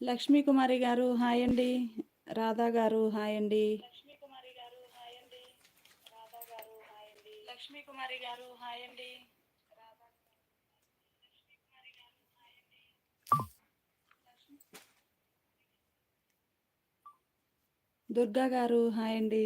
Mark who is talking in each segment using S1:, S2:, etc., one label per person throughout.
S1: లక్ష్మీ కుమారి గారు హాయ్ అండి. రాధా గారు హాయ్ అండి. లక్ష్మీ కుమారి గారు హాయ్ అండి. దుర్గా గారు హాయ్ అండి.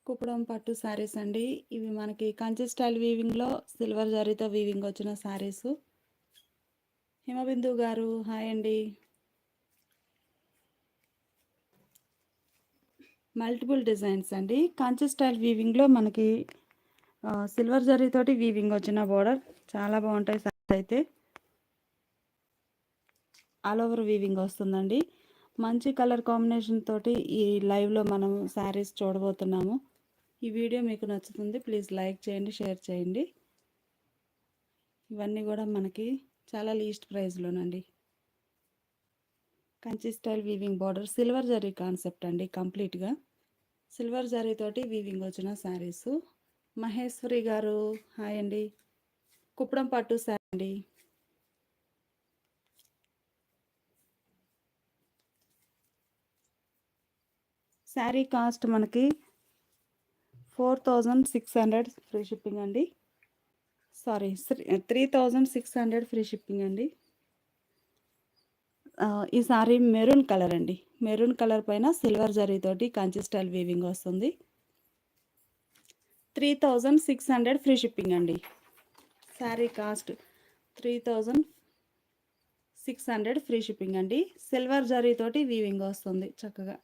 S1: కుప్పడం పట్టు శారీస్ అండి. ఇవి మనకి కంచి స్టైల్ వీవింగ్లో సిల్వర్ జరీతో వీవింగ్ వచ్చిన శారీస్. హిమబిందు గారు హాయ్ అండి. మల్టిపుల్ డిజైన్స్ అండి. కంచి స్టైల్ వీవింగ్లో మనకి సిల్వర్ జరీతోటి వీవింగ్ వచ్చిన బోర్డర్ చాలా బాగుంటాయి శారీస్ అయితే. ఆల్ ఓవర్ వీవింగ్ వస్తుందండి. మంచి కలర్ కాంబినేషన్ తోటి ఈ లైవ్లో మనం శారీస్ చూడబోతున్నాము. ఈ వీడియో మీకు నచ్చుతుంది, ప్లీజ్ లైక్ చేయండి, షేర్ చేయండి. ఇవన్నీ కూడా మనకి చాలా లీస్ట్ ప్రైస్లోనండి. Kanchi style weaving border silver zari concept అండి. కంప్లీట్గా సిల్వర్ జరీ తోటి వీవింగ్ వచ్చిన శారీస్. మహేశ్వరి గారు హాయ్ అండి. కుప్పడం పట్టు శారీ అండి. శారీ కాస్ట్ మనకి 4600 ఫ్రీ షిప్పింగ్ అండి. సారీ 3600 ఫ్రీ షిప్పింగ్ అండి. ఈ సారీ మెరూన్ కలర్ అండి. మెరూన్ కలర్ పైన సిల్వర్ జరీతోటి కంచి స్టైల్ వీవింగ్ వస్తుంది. 3600 ఫ్రీ షిప్పింగ్ అండి. శారీ కాస్ట్ 3600 ఫ్రీ షిప్పింగ్ అండి. సిల్వర్ జరీతోటి వీవింగ్ వస్తుంది చక్కగా.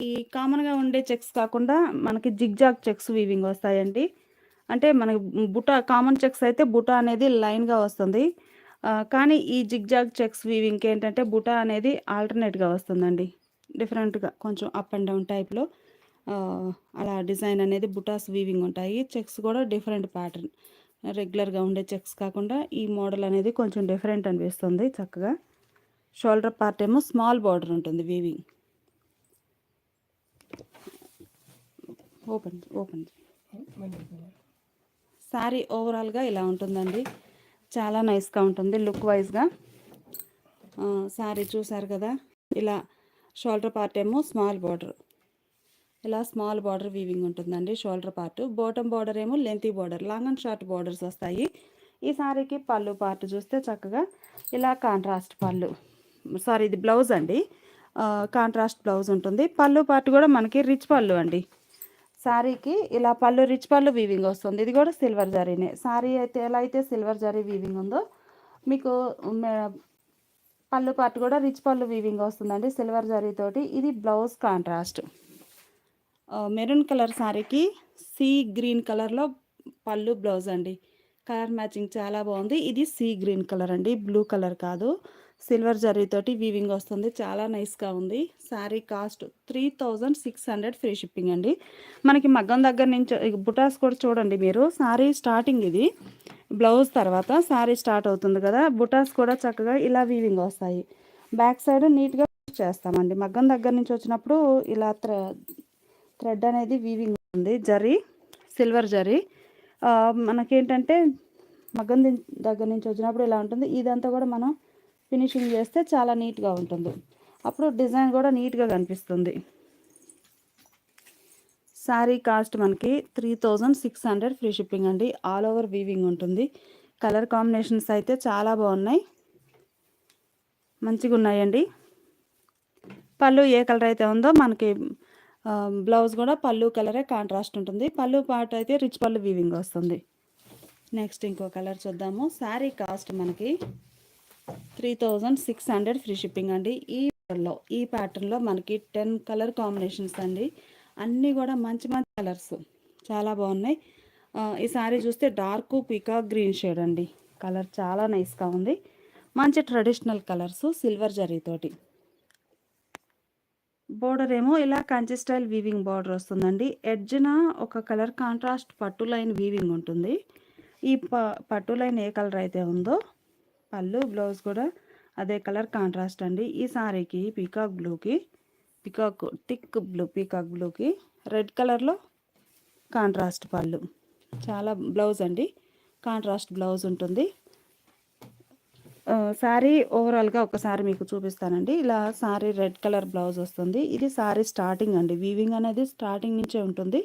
S1: ఈ కామన్గా ఉండే చెక్స్ కాకుండా మనకి జిగ్జాగ్ చెక్స్ వీవింగ్ వస్తాయండి. అంటే మనకి బుటా కామన్ చెక్స్ అయితే బుటా అనేది లైన్గా వస్తుంది. కానీ ఈ జిగ్జాగ్ చెక్స్ వీవింగ్కి ఏంటంటే బుటా అనేది ఆల్టర్నేట్గా వస్తుందండి. డిఫరెంట్గా కొంచెం అప్ అండ్ డౌన్ టైప్లో అలా డిజైన్ అనేది బుటాస్ వీవింగ్ ఉంటాయి. చెక్స్ కూడా డిఫరెంట్ ప్యాటర్న్, రెగ్యులర్గా ఉండే చెక్స్ కాకుండా ఈ మోడల్ అనేది కొంచెం డిఫరెంట్ అనిపిస్తుంది చక్కగా. షోల్డర్ పార్ట్ ఏమో స్మాల్ బార్డర్ ఉంటుంది వీవింగ్. ఓపెన్ శారీ ఓవరాల్గా ఇలా ఉంటుందండి. చాలా నైస్గా ఉంటుంది లుక్ వైజ్గా. శారీ చూసారు కదా, ఇలా షోల్డర్ పార్ట్ ఏమో స్మాల్ బార్డర్, ఇలా స్మాల్ బార్డర్ వీవింగ్ ఉంటుందండి షోల్డర్ పార్ట్. బాటమ్ బార్డర్ ఏమో lengthy border, long and short borders వస్తాయి. ఈ శారీకి పళ్ళు పార్ట్ చూస్తే చక్కగా ఇలా కాంట్రాస్ట్ పళ్ళు, సారీ ఇది బ్లౌజ్ అండి. కాంట్రాస్ట్ బ్లౌజ్ ఉంటుంది. పళ్ళు పార్ట్ కూడా మనకి రిచ్ పళ్ళు అండి. శారీకి ఇలా పళ్ళు రిచ్ పళ్ళు వీవింగ్ వస్తుంది. ఇది కూడా సిల్వర్ జరీనే. శారీ అయితే ఎలా అయితే సిల్వర్ జరీ వీవింగ్ ఉందో మీకు పళ్ళు పార్ట్ కూడా రిచ్ పళ్ళు వీవింగ్ వస్తుందండి సిల్వర్ జరీతోటి. ఇది బ్లౌజ్ కాంట్రాస్ట్. మెరూన్ కలర్ శారీకి సీ గ్రీన్ కలర్లో పళ్ళు బ్లౌజ్ అండి. కలర్ మ్యాచింగ్ చాలా బాగుంది. ఇది సీ గ్రీన్ కలర్ అండి, బ్లూ కలర్ కాదు. సిల్వర్ జరీతోటి వీవింగ్ వస్తుంది, చాలా నైస్గా ఉంది. శారీ కాస్ట్ 3600 ఫ్రీ షిప్పింగ్ అండి. మనకి మగ్గం దగ్గర నుంచి బుటాస్ కూడా చూడండి మీరు. శారీ స్టార్టింగ్ ఇది, బ్లౌజ్ తర్వాత శారీ స్టార్ట్ అవుతుంది కదా, బుటాస్ కూడా చక్కగా ఇలా వీవింగ్ వస్తాయి. బ్యాక్ సైడ్ నీట్గా చేస్తామండి. మగ్గం దగ్గర నుంచి వచ్చినప్పుడు ఇలా థ్రెడ్ అనేది వీవింగ్ ఉంది, జరీ సిల్వర్ జరీ. మనకేంటంటే మగ్గం దగ్గర నుంచి వచ్చినప్పుడు ఇలా ఉంటుంది. ఇదంతా కూడా మనం ఫినిషింగ్ చేస్తే చాలా నీట్గా ఉంటుంది. అప్పుడు డిజైన్ కూడా నీట్గా కనిపిస్తుంది. శారీ కాస్ట్ మనకి 3600 ఫ్రీ షిప్పింగ్ అండి. ఆల్ ఓవర్ వీవింగ్ ఉంటుంది. కలర్ కాంబినేషన్స్ అయితే చాలా బాగున్నాయి, మంచిగా ఉన్నాయండి. పళ్ళు ఏ కలర్ అయితే ఉందో మనకి బ్లౌజ్ కూడా పళ్ళు కలరే కాంట్రాస్ట్ ఉంటుంది. పళ్ళు పార్ట్ అయితే రిచ్ పళ్ళు వీవింగ్ వస్తుంది. నెక్స్ట్ ఇంకో కలర్ చూద్దాము. శారీ కాస్ట్ మనకి 3600 ఫ్రీ షిప్పింగ్ అండి. ఈ ప్యాటర్న్లో మనకి 10 కలర్ కాంబినేషన్స్ అండి. అన్నీ కూడా మంచి మంచి కలర్స్, చాలా బాగున్నాయి. ఈ శారీ చూస్తే డార్క్ పీకాక్ గ్రీన్ షేడ్ అండి. కలర్ చాలా నైస్గా ఉంది. మంచి ట్రెడిషనల్ కలర్స్ సిల్వర్ జరీతోటి. బోర్డర్ ఏమో ఇలా కంచి స్టైల్ వీవింగ్ బార్డర్ వస్తుందండి. ఎడ్జ్న ఒక కలర్ కాంట్రాస్ట్ పట్టు లైన్ వీవింగ్ ఉంటుంది. ఈ పట్టు లైన్ ఏ కలర్ అయితే ఉందో పళ్ళు బ్లౌజ్ కూడా అదే కలర్ కాంట్రాస్ట్ అండి. ఈ సారీకి పీకాక్ బ్లూకి పీకాక్ బ్లూకి రెడ్ కలర్లో కాంట్రాస్ట్ పళ్ళు. చాలా బ్లౌజ్ అండి, కాంట్రాస్ట్ బ్లౌజ్ ఉంటుంది. శారీ ఓవరాల్గా ఒకసారి మీకు చూపిస్తానండి. ఇలా శారీ రెడ్ కలర్ బ్లౌజ్ వస్తుంది. ఇది శారీ స్టార్టింగ్ అండి, వీవింగ్ అనేది స్టార్టింగ్ నుంచే ఉంటుంది.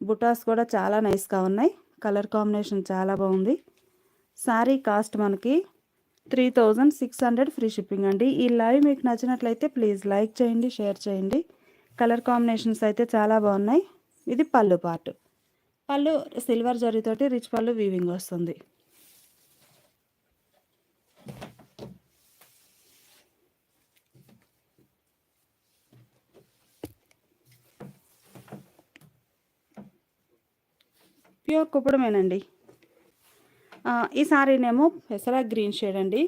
S1: బుటాస్ కూడా చాలా నైస్గా ఉన్నాయి, కలర్ కాంబినేషన్ చాలా బాగుంది. శారీ కాస్ట్ మనకి 3600 ఫ్రీ షిప్పింగ్ అండి. ఈ లైవ్ మీకు నచ్చినట్లయితే ప్లీజ్ లైక్ చేయండి, షేర్ చేయండి. కలర్ కాంబినేషన్స్ అయితే చాలా బాగున్నాయి. ఇది పళ్ళు పార్ట్. పళ్ళు సిల్వర్ జరీతోటి రిచ్ పళ్ళు వీవింగ్ వస్తుంది. ప్యూర్ కుప్పడమేనండి. ఈ సారీనేమో పెసరా గ్రీన్ షేడ్ అండి.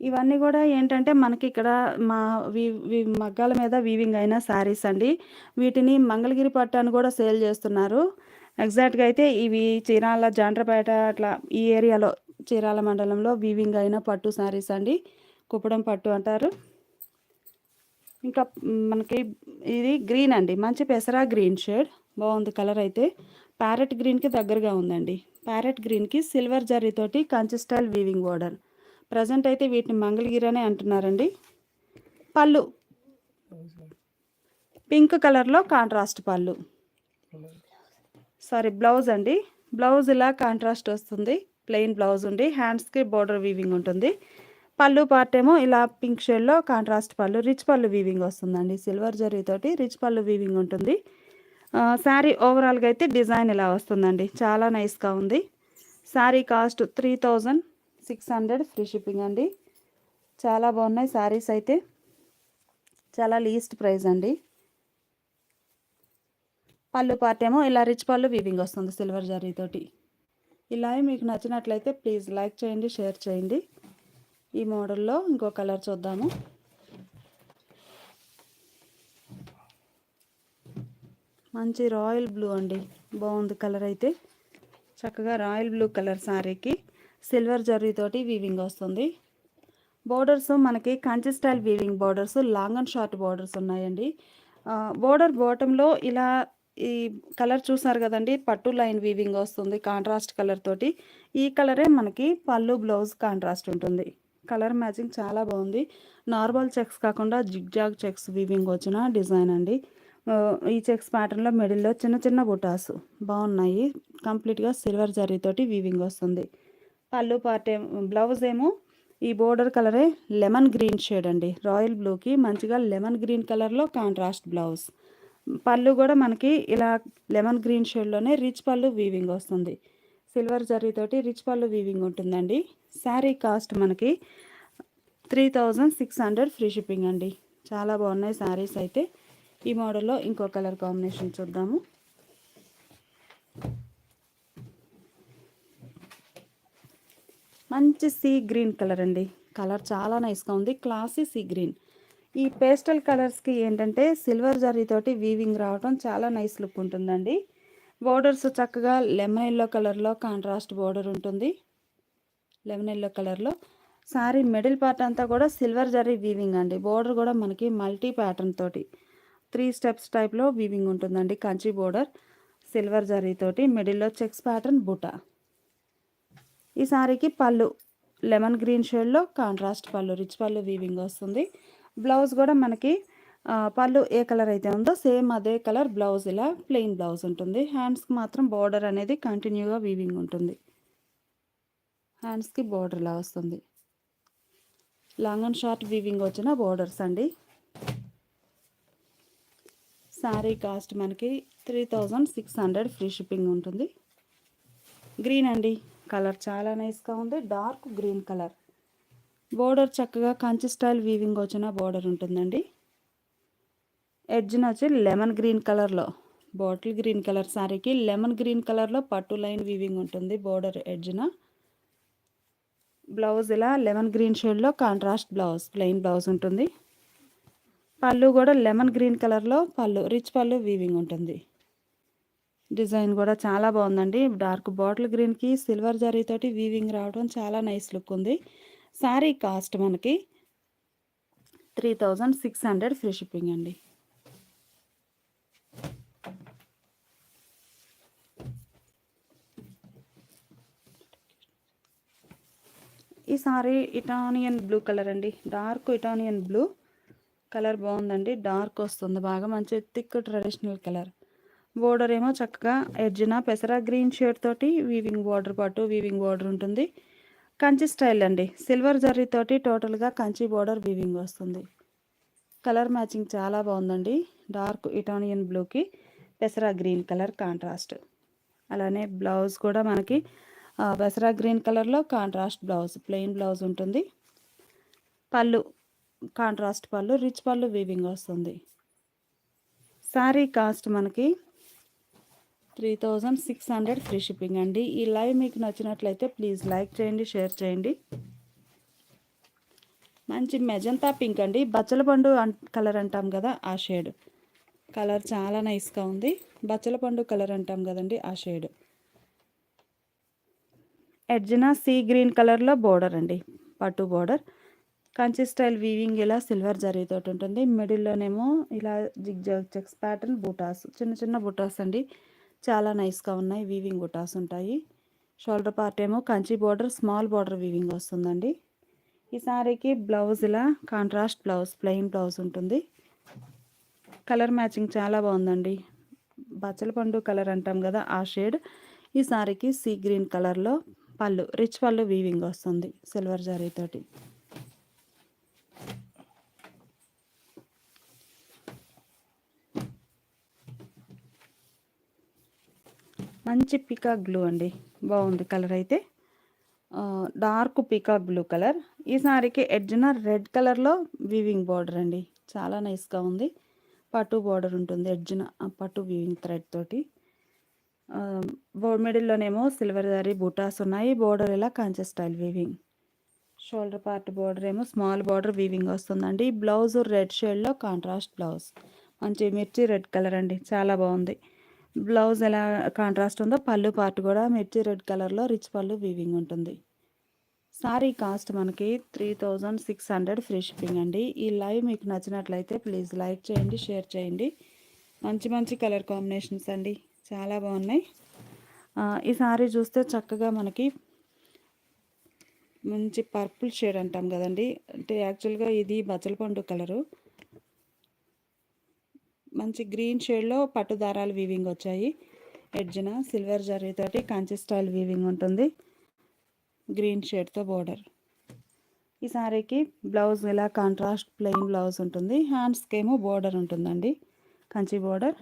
S1: ఇవన్నీ కూడా ఏంటంటే మనకి ఇక్కడ మా మగ్గాల మీద వీవింగ్ అయిన శారీస్ అండి. వీటిని మంగళగిరి పట్టు అని కూడా సేల్ చేస్తున్నారు. ఎగ్జాక్ట్గా అయితే ఇవి చీరాల, జాండ్రపేట అట్లా ఈ ఏరియాలో చీరాల మండలంలో వీవింగ్ అయిన పట్టు శారీస్ అండి. కుప్పడం పట్టు అంటారు. ఇంకా మనకి ఇది గ్రీన్ అండి, మంచి పెసరా గ్రీన్ షేడ్ బాగుంది. కలర్ అయితే ప్యారెట్ గ్రీన్కి దగ్గరగా ఉందండి. ప్యారెట్ గ్రీన్కి సిల్వర్ జరీతోటి Kanchi style weaving border. Present అయితే వీటిని మంగళగిరి అనే అంటున్నారండి. పళ్ళు పింక్ కలర్లో కాంట్రాస్ట్ పళ్ళు, బ్లౌజ్ అండి. బ్లౌజ్ ఇలా కాంట్రాస్ట్ వస్తుంది, ప్లెయిన్ బ్లౌజ్ ఉండి హ్యాండ్స్కి బోర్డర్ వీవింగ్ ఉంటుంది. పళ్ళు పార్ట్ ఏమో ఇలా పింక్ షేడ్లో కాంట్రాస్ట్ పళ్ళు, రిచ్ పళ్ళు వీవింగ్ వస్తుందండి. సిల్వర్ జరీతోటి రిచ్ పళ్ళు వీవింగ్ ఉంటుంది. శారీ ఓవరాల్గా అయితే డిజైన్ ఇలా వస్తుందండి, చాలా నైస్గా ఉంది. శారీ కాస్ట్ 3600 ఫ్రీ షిప్పింగ్ అండి. చాలా బాగున్నాయి శారీస్ అయితే, చాలా లీస్ట్ ప్రైస్ అండి. పళ్ళు పార్ట్ ఏమో ఇలా రిచ్ పళ్ళు వీవింగ్ వస్తుంది సిల్వర్ జరీతోటి. ఇలా మీకు నచ్చినట్లయితే ప్లీజ్ లైక్ చేయండి, షేర్ చేయండి. ఈ మోడల్లో ఇంకో కలర్ చూద్దాము. మంచి రాయల్ బ్లూ అండి, బాగుంది కలర్ అయితే. చక్కగా రాయల్ బ్లూ కలర్ శారీకి సిల్వర్ జరీతోటి వీవింగ్ వస్తుంది. బోర్డర్స్ మనకి Kanchi style weaving borders, long and short borders ఉన్నాయండి. బోర్డర్ బాటంలో ఇలా ఈ కలర్ చూసారు కదండి, పట్టు లైన్ వీవింగ్ వస్తుంది కాంట్రాస్ట్ కలర్ తోటి. ఈ కలరే మనకి పళ్ళు బ్లౌజ్ కాంట్రాస్ట్ ఉంటుంది. కలర్ మ్యాచింగ్ చాలా బాగుంది. నార్మల్ చెక్స్ కాకుండా జిగ్జాగ్ చెక్స్ వీవింగ్ వచ్చిన డిజైన్ అండి. ఈ చెక్స్ ప్యాటర్న్లో మిడిల్లో చిన్న చిన్న బుటాస్ బాగున్నాయి. కంప్లీట్గా సిల్వర్ జరీతోటి వీవింగ్ వస్తుంది. పళ్ళు పార్ట్ బ్లౌజ్ ఏమో ఈ బోర్డర్ కలరే లెమన్ గ్రీన్ షేడ్ అండి, రాయల్ బ్లూకి మంచిగా లెమన్ గ్రీన్ కలర్లో కాంట్రాస్ట్ బ్లౌజ్. పళ్ళు కూడా మనకి ఇలా లెమన్ గ్రీన్ షేడ్లోనే రిచ్ పళ్ళు వీవింగ్ వస్తుంది. సిల్వర్ జరీతోటి రిచ్ పళ్ళు వీవింగ్ ఉంటుందండి. శారీ కాస్ట్ మనకి 3600 ఫ్రీ షిప్పింగ్ అండి. చాలా బాగున్నాయి శారీస్ అయితే. ఈ మోడల్లో ఇంకో కలర్ కాంబినేషన్ చూద్దాము. మంచి సీ గ్రీన్ కలర్ అండి, కలర్ చాలా నైస్గా ఉంది, క్లాసీ సీ గ్రీన్. ఈ పేస్టల్ కలర్స్కి ఏంటంటే సిల్వర్ జరీతోటి వీవింగ్ రావడం చాలా నైస్ లుక్ ఉంటుందండి. బోర్డర్స్ చక్కగా లెమన్ ఎల్లో కలర్లో కాంట్రాస్ట్ బోర్డర్ ఉంటుంది. లెమన్ ఎల్లో కలర్లో శారీ మిడిల్ పార్ట్ అంతా కూడా సిల్వర్ జరీ వీవింగ్ అండి. బోర్డర్ కూడా మనకి మల్టీ ప్యాటర్న్ తోటి 3 స్టెప్స్ టైప్లో వీవింగ్ ఉంటుందండి. కంచి బోర్డర్ సిల్వర్ జరీతోటి మిడిల్లో చెక్స్ ప్యాటర్న్ బుటా. ఈ శారీకి పళ్ళు లెమన్ గ్రీన్ షేడ్లో కాంట్రాస్ట్ పళ్ళు, రిచ్ పళ్ళు వీవింగ్ వస్తుంది. బ్లౌజ్ కూడా మనకి పళ్ళు ఏ కలర్ అయితే ఉందో సేమ్ అదే కలర్ బ్లౌజ్, ఇలా ప్లెయిన్ బ్లౌజ్ ఉంటుంది. హ్యాండ్స్కి మాత్రం బోర్డర్ అనేది కంటిన్యూగా వీవింగ్ ఉంటుంది. హ్యాండ్స్కి బోర్డర్ ఇలా వస్తుంది. లాంగ్ అండ్ షార్ట్ వీవింగ్ వచ్చిన బోర్డర్స్ అండి. శారీ కాస్ట్ మనకి 3600 ఫ్రీ షిప్పింగ్ ఉంటుంది. గ్రీన్ అండి, కలర్ చాలా నైస్గా ఉంది, డార్క్ గ్రీన్ కలర్. బోర్డర్ చక్కగా కంచి స్టైల్ వీవింగ్ వచ్చిన బోర్డర్ ఉంటుందండి. ఎడ్జ్న వచ్చి లెమన్ గ్రీన్ కలర్లో, బాటిల్ గ్రీన్ కలర్ శారీకి లెమన్ గ్రీన్ కలర్లో పట్టు లైన్ వీవింగ్ ఉంటుంది బోర్డర్ ఎడ్జ్న. బ్లౌజ్ ఇలా లెమన్ గ్రీన్ షేడ్లో కాంట్రాస్ట్ బ్లౌజ్, ప్లెయిన్ బ్లౌజ్ ఉంటుంది. పళ్ళు కూడా లెమన్ గ్రీన్ కలర్లో పళ్ళు, రిచ్ పళ్ళు వీవింగ్ ఉంటుంది. డిజైన్ కూడా చాలా బాగుందండి. డార్క్ బాటిల్ గ్రీన్కి సిల్వర్ జరీతోటి వీవింగ్ రావడం చాలా నైస్ లుక్ ఉంది. శారీ కాస్ట్ మనకి 3600 ఫ్రీ షిప్పింగ్ అండి. ఈ సారీ ఇటానియన్ బ్లూ కలర్ అండి. డార్క్ ఇటానియన్ బ్లూ కలర్ బాగుందండి. డార్క్ వస్తుంది బాగా, మంచి థిక్ ట్రెడిషనల్ కలర్. బోర్డర్ ఏమో చక్కగా ఎడ్జిన పెసరా గ్రీన్ షేడ్ తోటి వీవింగ్ బోర్డర్, పట్టు వీవింగ్ బోర్డర్ ఉంటుంది. కంచి స్టైల్ అండి. సిల్వర్ జరీ తోటి టోటల్గా కంచి బోర్డర్ వీవింగ్ వస్తుంది. కలర్ మ్యాచింగ్ చాలా బాగుందండి. డార్క్ ఇటానియన్ బ్లూకి పెసరా గ్రీన్ కలర్ కాంట్రాస్ట్. అలానే బ్లౌజ్ కూడా మనకి పెసరా గ్రీన్ కలర్లో కాంట్రాస్ట్ బ్లౌజ్, ప్లెయిన్ బ్లౌజ్ ఉంటుంది. పళ్ళు కాంట్రాస్ట్ పళ్ళు, రిచ్ పళ్ళు వీవింగ్ వస్తుంది. శారీ కాస్ట్ మనకి 3600 ఫ్రీ షిప్పింగ్ అండి. ఈ లైవ్ మీకు నచ్చినట్లయితే ప్లీజ్ లైక్ చేయండి, షేర్ చేయండి. మంచి మెజంతా పింక్ అండి. బచ్చల పండు కలర్ అంటాం కదా, ఆ షేడ్ కలర్ చాలా నైస్గా ఉంది. బచ్చల పండు కలర్ అంటాం కదండి, ఆ షేడ్. ఎడ్జిన సీ గ్రీన్ కలర్లో బోర్డర్ అండి, పట్టు బోర్డర్. కంచి స్టైల్ వీవింగ్ ఇలా సిల్వర్ జరీతోటి ఉంటుంది. మిడిల్లోనేమో ఇలా జిగ్ జాగ్ చెక్స్ ప్యాటర్న్ బూటాస్, చిన్న చిన్న బూటాస్ అండి, చాలా నైస్గా ఉన్నాయి. వీవింగ్ బూటాస్ ఉంటాయి. షోల్డర్ పార్ట్ ఏమో Kanchi border, small border weaving వస్తుందండి. ఈ సారీకి బ్లౌజ్ ఇలా కాంట్రాస్ట్ బ్లౌజ్, ప్లెయిన్ బ్లౌజ్ ఉంటుంది. కలర్ మ్యాచింగ్ చాలా బాగుందండి. బచ్చల పండు కలర్ అంటాం కదా, ఆ షేడ్. ఈ సారీకి సీ గ్రీన్ కలర్లో పళ్ళు, రిచ్ పళ్ళు వీవింగ్ వస్తుంది సిల్వర్ జరీతోటి. మంచి పీకాక్ బ్లూ అండి, బాగుంది కలర్ అయితే. Dark peacock blue colour. ఈ సారీకి ఎడ్జ్న రెడ్ కలర్లో వీవింగ్ బార్డర్ అండి, చాలా నైస్గా ఉంది. పట్టు బార్డర్ ఉంటుంది ఎడ్జ్న, పట్టు వీవింగ్ థ్రెడ్ తోటి. మిడిల్లోనేమో సిల్వర్ జరీ బూటాస్ ఉన్నాయి. బోర్డర్ ఇలా కంచె style weaving. Shoulder part border ఏమో స్మాల్ బోర్డర్ వీవింగ్ వస్తుందండి. బ్లౌజ్ రెడ్ షేడ్లో కాంట్రాస్ట్ బ్లౌజ్, మంచి మిర్చి రెడ్ కలర్ అండి, చాలా బాగుంది. బ్లౌజ్ ఎలా కాంట్రాస్ట్ ఉందో పళ్ళు పార్ట్ కూడా మిర్చి రెడ్ కలర్లో రిచ్ పళ్ళు వీవింగ్ ఉంటుంది. సారీ కాస్ట్ మనకి 3600 ఫ్రీ షిప్పింగ్ అండి. ఈ లైవ్ మీకు నచ్చినట్లయితే ప్లీజ్ లైక్ చేయండి, షేర్ చేయండి. మంచి మంచి కలర్ కాంబినేషన్స్ అండి, చాలా బాగున్నాయి. ఈ సారీ చూస్తే చక్కగా మనకి మంచి పర్పుల్ షేడ్ అంటాం కదండి, అంటే యాక్చువల్గా ఇది బచ్చల పండు కలరు. మంచి గ్రీన్ షేడ్లో పట్టు దారాలు వీవింగ్ వచ్చాయి. ఎడ్జ్న సిల్వర్ జరీతోటి కంచి స్టైల్ వీవింగ్ ఉంటుంది. గ్రీన్ షేడ్తో బోర్డర్. ఈ సారీకి బ్లౌజ్ ఇలా కాంట్రాస్ట్ ప్లెయిన్ బ్లౌజ్ ఉంటుంది. హ్యాండ్స్కి ఏమో బోర్డర్ ఉంటుందండి, కంచి బోర్డర్.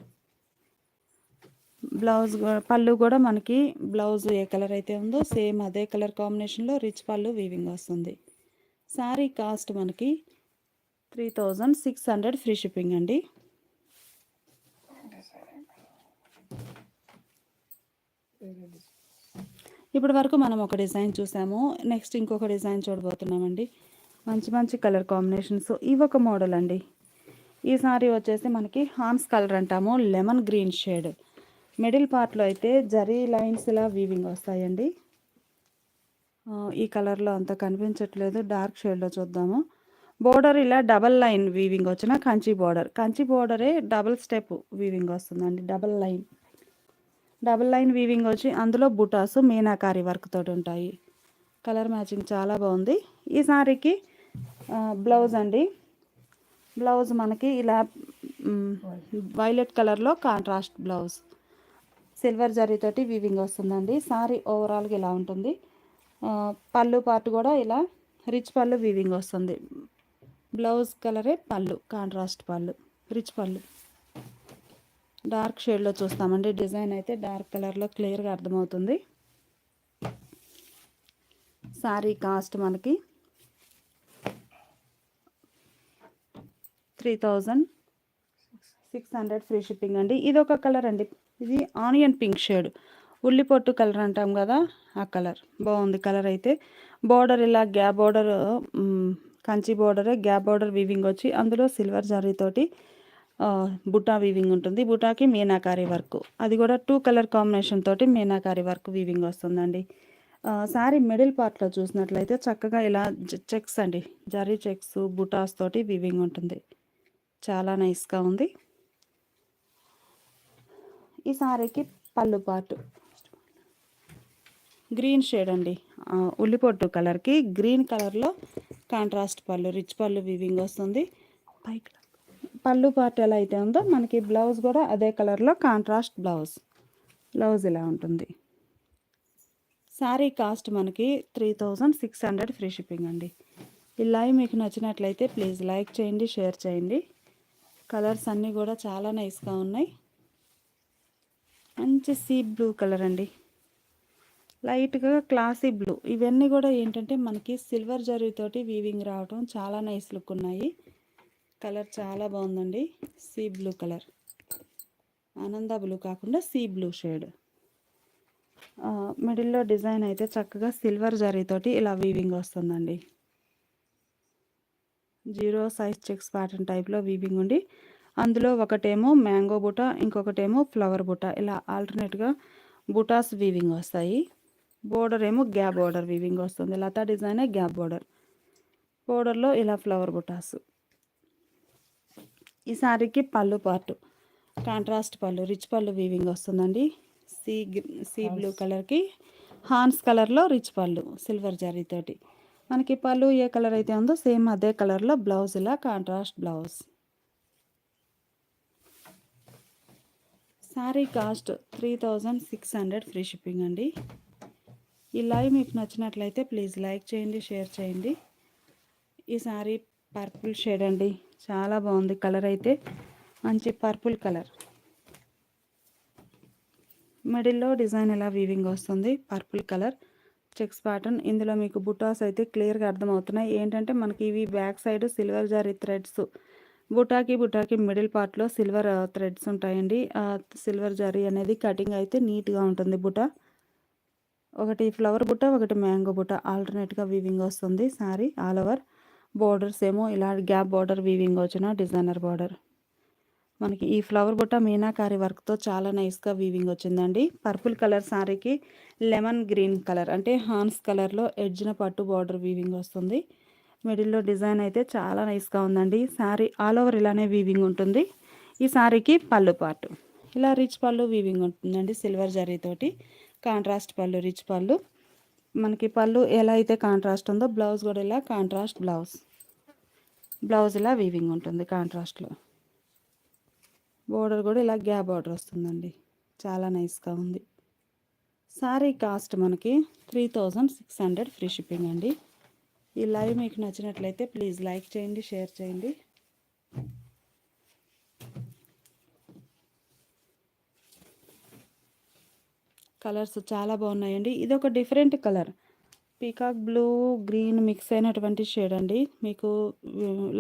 S1: బ్లౌజ్ పళ్ళు కూడా మనకి బ్లౌజ్ ఏ కలర్ అయితే ఉందో సేమ్ అదే కలర్ కాంబినేషన్లో రిచ్ పళ్ళు వీవింగ్ వస్తుంది. సారీ కాస్ట్ మనకి 3600 ఫ్రీ షిప్పింగ్ అండి. ఇప్పటి వరకు మనం ఒక డిజైన్ చూసాము. నెక్స్ట్ ఇంకొక డిజైన్ చూడబోతున్నామండి. మంచి మంచి కలర్ కాంబినేషన్స్. ఇవి ఒక మోడల్ అండి. ఈ సారీ వచ్చేసి మనకి హాన్స్ కలర్ అంటాము, లెమన్ గ్రీన్ షేడ్. మిడిల్ పార్ట్లో అయితే జరీ లైన్స్ ఇలా వీవింగ్ వస్తాయండి. ఈ కలర్లో అంత కనిపించట్లేదు, డార్క్ షేడ్లో చూద్దాము. బోర్డర్ ఇలా డబల్ లైన్ వీవింగ్ వచ్చిన కంచి బోర్డర్, కంచి బోర్డరే డబల్ స్టెప్ వీవింగ్ వస్తుందండి. డబల్ లైన్ వీవింగ్ వచ్చి అందులో బుటాసు మీనాకారి వర్క్ తోటి ఉంటాయి. కలర్ మ్యాచింగ్ చాలా బాగుంది. ఈ సారీకి బ్లౌజ్ అండి. బ్లౌజ్ మనకి ఇలా వైలెట్ కలర్లో కాంట్రాస్ట్ బ్లౌజ్, సిల్వర్ జరీతోటి వీవింగ్ వస్తుందండి. సారీ ఓవరాల్గా ఇలా ఉంటుంది. పళ్ళు పార్ట్ కూడా ఇలా రిచ్ పళ్ళు వీవింగ్ వస్తుంది. బ్లౌజ్ కలరే పళ్ళు, కాంట్రాస్ట్ పళ్ళు, రిచ్ పళ్ళు. డార్క్ షేడ్లో చూస్తామండి. డిజైన్ అయితే డార్క్ కలర్లో క్లియర్గా అర్థమవుతుంది. సారీ కాస్ట్ మనకి 3600 ఫ్రీ షిప్పింగ్ అండి. ఇది ఒక కలర్ అండి, ఇది ఆనియన్ పింక్ షేడ్, ఉల్లిపొట్టు కలర్ అంటాం కదా, ఆ కలర్ బాగుంది. కలర్ అయితే బోర్డర్ ఇలా గ్యాప్ బోర్డర్, కంచి బోర్డరే గ్యాప్ బోర్డర్ వీవింగ్ వచ్చి అందులో సిల్వర్ జరీతోటి బుటా వీవింగ్ ఉంటుంది. బుటాకి మీనాకారి వర్క్, అది కూడా 2 కలర్ కాంబినేషన్ తోటి మీనాకారి వర్క్ వీవింగ్ వస్తుందండి. శారీ మిడిల్ పార్ట్‌లో చూసినట్లయితే చక్కగా ఇలా చెక్స్ అండి. జరీ చెక్స్, బుటాస్ తోటి వీవింగ్ ఉంటుంది. చాలా నైస్‌గా ఉంది. ఈ శారీకి పళ్ళు పార్ట్ గ్రీన్ షేడ్ అండి. ఉల్లిపొట్టు కలర్‌కి గ్రీన్ కలర్‌లో కాంట్రాస్ట్ పళ్ళు, రిచ్ పళ్ళు వీవింగ్ వస్తుంది. పైకి పళ్ళు పార్ట్ ఎలా అయితే ఉందో మనకి బ్లౌజ్ కూడా అదే కలర్‌లో కాంట్రాస్ట్ బ్లౌజ్. బ్లౌజ్ ఇలా ఉంటుంది. శారీ కాస్ట్ మనకి 3600 ఫ్రీ షిప్పింగ్ అండి. ఈ లైవ్ మీకు నచ్చినట్లయితే ప్లీజ్ లైక్ చేయండి, షేర్ చేయండి. కలర్స్ అన్నీ కూడా చాలా నైస్‌గా ఉన్నాయి. మంచి సీ బ్లూ కలర్ అండి, లైట్‌గా క్లాసీ బ్లూ. ఇవన్నీ కూడా ఏంటంటే మనకి సిల్వర్ జరీతోటి వీవింగ్ రావడం చాలా నైస్ లుక్ ఉన్నాయి. కలర్ చాలా బాగుందండి. సీ బ్లూ కలర్, ఆనంద బ్లూ కాకుండా సీ బ్లూ షేడ్. మిడిల్లో డిజైన్ అయితే చక్కగా సిల్వర్ జరీతోటి ఇలా వీవింగ్ వస్తుందండి. 0 సైజ్ చెక్స్ ప్యాటర్న్ టైప్లో వీవింగ్ ఉండి, అందులో ఒకటేమో మ్యాంగో బుట్ట, ఇంకొకటేమో ఫ్లవర్ బుట్ట, ఇలా ఆల్టర్నేట్గా బుటాస్ వీవింగ్ వస్తాయి. బోర్డర్ ఏమో గ్యాప్ బోర్డర్ వీవింగ్ వస్తుంది. లతా డిజైనే గ్యాప్ బోర్డర్. బోర్డర్లో ఇలా ఫ్లవర్ బుటాస్. ఈ శారీకి పళ్ళు పార్ట్ కాంట్రాస్ట్ పళ్ళు, రిచ్ పళ్ళు వీవింగ్ వస్తుందండి. సీ బ్లూ కలర్కి హాన్స్ కలర్లో రిచ్ పళ్ళు సిల్వర్ జరీతోటి. మనకి పళ్ళు ఏ కలర్ అయితే ఉందో సేమ్ అదే కలర్లో బ్లౌజ్, ఇలా contrast blouse. Sari cost 3600 free shipping అండి. ఈ లైవ్ మీకు నచ్చినట్లయితే ప్లీజ్ లైక్ చేయండి, షేర్ చేయండి. ఈ శారీ పర్పుల్ షేడ్ అండి, చాలా బాగుంది. కలర్ అయితే మంచి పర్పుల్ కలర్. మిడిల్లో డిజైన్ ఎలా వీవింగ్ వస్తుంది, పర్పుల్ కలర్ చెక్స్ ప్యాటర్న్. ఇందులో మీకు బుటాస్ అయితే క్లియర్గా అర్థమవుతున్నాయి. ఏంటంటే మనకి ఇవి back side silver zari threads. బుటాకి మిడిల్ పార్ట్లో సిల్వర్ థ్రెడ్స్ ఉంటాయండి. సిల్వర్ జరీ అనేది కటింగ్ అయితే నీట్గా ఉంటుంది. బుటా ఒకటి ఫ్లవర్ బుట్ట, ఒకటి మ్యాంగో బుట్ట ఆల్టర్నేట్గా వీవింగ్ వస్తుంది. Sorry all over. బోర్డర్స్ ఏమో ఇలా గ్యాప్ బోర్డర్ వీవింగ్ వచ్చిన డిజైనర్ బోర్డర్. మనకి ఈ ఫ్లవర్ బుట్ట మీనాకారి వర్క్తో చాలా నైస్గా వీవింగ్ వచ్చిందండి. పర్పుల్ కలర్ శారీకి లెమన్ గ్రీన్ కలర్ అంటే హాన్స్ కలర్లో ఎడ్జ్న పట్టు బార్డర్ వీవింగ్ వస్తుంది. మిడిల్లో డిజైన్ అయితే చాలా నైస్గా ఉందండి. శారీ ఆల్ ఓవర్ ఇలానే వీవింగ్ ఉంటుంది. ఈ శారీకి పళ్ళు పార్ట్ ఇలా రిచ్ పళ్ళు వీవింగ్ ఉంటుందండి. సిల్వర్ జరీతోటి కాంట్రాస్ట్ పళ్ళు, రిచ్ పళ్ళు. మనకి పళ్ళు ఎలా అయితే కాంట్రాస్ట్ ఉందో బ్లౌజ్ కూడా ఇలా కాంట్రాస్ట్ బ్లౌజ్. బ్లౌజ్ ఇలా వీవింగ్ ఉంటుంది కాంట్రాస్ట్లో. బోర్డర్ కూడా ఇలా గ్యాప్ బోర్డర్ వస్తుందండి. చాలా నైస్గా ఉంది. శారీ కాస్ట్ మనకి 3600 ఫ్రీ షిప్పింగ్ అండి. ఈ లైవ్ మీకు నచ్చినట్లయితే ప్లీజ్ లైక్ చేయండి, షేర్ చేయండి. కలర్స్ చాలా బాగున్నాయండి. ఇది ఒక different colour, peacock blue green mix అయినటువంటి షేడ్ అండి. మీకు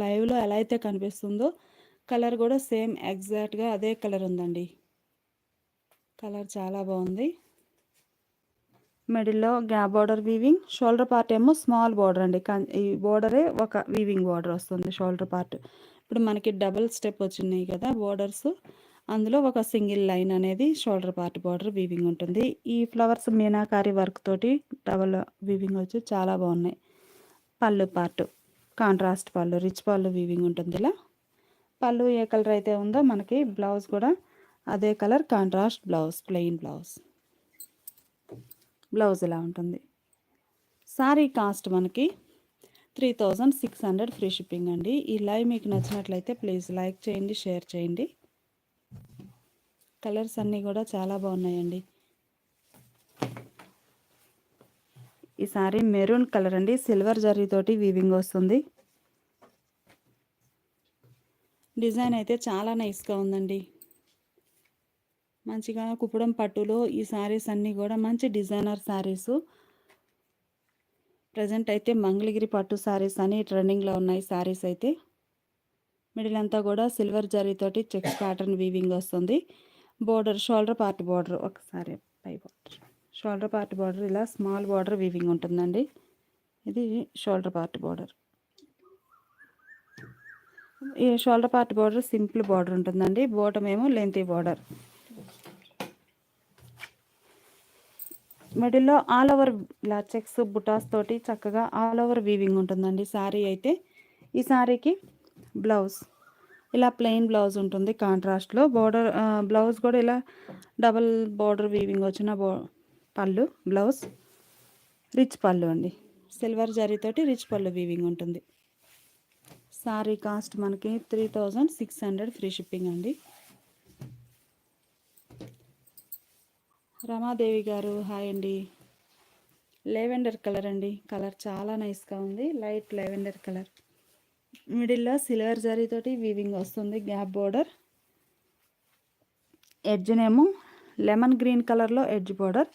S1: లైవ్లో ఎలా అయితే కనిపిస్తుందో కలర్ కూడా సేమ్ ఎగ్జాక్ట్గా అదే కలర్ ఉందండి. కలర్ చాలా బాగుంది. మిడిల్లో gap border weaving, shoulder part ఏమో స్మాల్ బార్డర్ అండి. ఈ బార్డరే ఒక వీవింగ్ బార్డర్ వస్తుంది షోల్డర్ పార్ట్. ఇప్పుడు మనకి డబుల్ స్టెప్ వచ్చినాయి కదా బార్డర్స్, అందులో ఒక సింగిల్ లైన్ అనేది షోల్డర్ పార్ట్ బార్డర్ వీవింగ్ ఉంటుంది. ఈ ఫ్లవర్స్ మీనాకారి వర్క్ తోటి డబల్ వీవింగ్ వచ్చి చాలా బాగున్నాయి. పళ్ళు పార్ట్ కాంట్రాస్ట్ పళ్ళు, రిచ్ పళ్ళు వీవింగ్ ఉంటుంది. ఇలా పళ్ళు ఏ కలర్ అయితే ఉందో మనకి బ్లౌజ్ కూడా అదే colour contrast blouse, plain blouse. Blouse ఇలా ఉంటుంది. శారీ కాస్ట్ మనకి 3600 ఫ్రీ షిప్పింగ్ అండి. ఈ లైవ్ మీకు నచ్చినట్లయితే ప్లీజ్ లైక్ చేయండి, షేర్ చేయండి. కలర్స్ అన్నీ కూడా చాలా బాగున్నాయండి. ఈ శారీ మెరూన్ కలర్ అండి, సిల్వర్ జరీతోటి వీవింగ్ వస్తుంది. డిజైన్ అయితే చాలా నైస్గా ఉందండి. మంచిగా కుప్పడం పట్టులో ఈ శారీస్ అన్నీ కూడా మంచి డిజైనర్ శారీస్. ప్రజెంట్ అయితే మంగళగిరి పట్టు శారీస్ అని ట్రెండింగ్లో ఉన్నాయి శారీస్ అయితే. మిడిల్ అంతా కూడా సిల్వర్ జరీతోటి చెక్స్ ప్యాటర్న్ వీవింగ్ వస్తుంది. బోర్డర్ షోల్డర్ పార్ట్ బోర్డర్, ఒకసారి పై బోర్డర్ షోల్డర్ పార్ట్ బోర్డర్ ఇలా స్మాల్ బోర్డర్ వీవింగ్ ఉంటుందండి. ఇది షోల్డర్ పార్ట్ బోర్డర్. ఈ shoulder part border simple border ఉంటుందండి, బాటమ్ ఏమో లెంతీ బార్డర్. మిడిల్లో ఆల్ ఓవర్ ఇలా చెక్స్ బుటాస్ తోటి చక్కగా ఆల్ ఓవర్ వీవింగ్ ఉంటుందండి శారీ అయితే. ఈ శారీకి బ్లౌజ్ ఇలా ప్లెయిన్ బ్లౌజ్ ఉంటుంది కాంట్రాస్ట్లో. బోర్డర్ బ్లౌజ్ కూడా ఇలా డబల్ బోర్డర్ వీవింగ్ వచ్చిన పళ్ళు బ్లౌజ్. రిచ్ పళ్ళు అండి, సిల్వర్ జరీతోటి రిచ్ పళ్ళు వీవింగ్ ఉంటుంది. శారీ కాస్ట్ మనకి 3600 ఫ్రీ షిప్పింగ్ అండి. రమాదేవి గారు హాయ్ అండి. లెవెండర్ కలర్ అండి, కలర్ చాలా నైస్గా ఉంది. లైట్ లెవెండర్ కలర్, మిడిల్లో సిల్వర్ జరీతోటి వీవింగ్ వస్తుంది గ్యాప్ బోర్డర్. ఎడ్జ్నేమో లెమన్ గ్రీన్ కలర్లో ఎడ్జ్ బోర్డర్,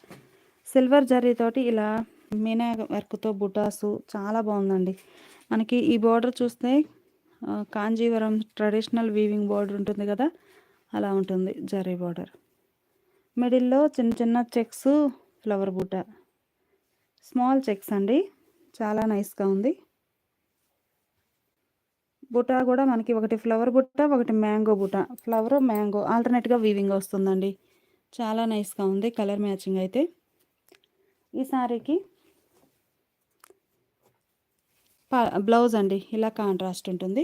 S1: సిల్వర్ జరీతోటి ఇలా మీనా వర్క్తో బుటాసు చాలా బాగుందండి. మనకి ఈ బోర్డర్ చూస్తే కాంజీవరం ట్రెడిషనల్ వీవింగ్ బోర్డర్ ఉంటుంది కదా, అలా ఉంటుంది జరీ బోర్డర్. మిడిల్లో చిన్న చిన్న చెక్స్, ఫ్లవర్ బుట్ట, స్మాల్ చెక్స్ అండి, చాలా నైస్గా ఉంది. బుటా కూడా మనకి ఒకటి ఫ్లవర్ బుట్ట, ఒకటి మ్యాంగో బుట్ట, ఫ్లవర్ మ్యాంగో ఆల్టర్నేట్గా వీవింగ్ వస్తుందండి. చాలా నైస్గా ఉంది కలర్ మ్యాచింగ్ అయితే. ఈ శారీకి బ్లౌజ్ అండి ఇలా కాంట్రాస్ట్ ఉంటుంది.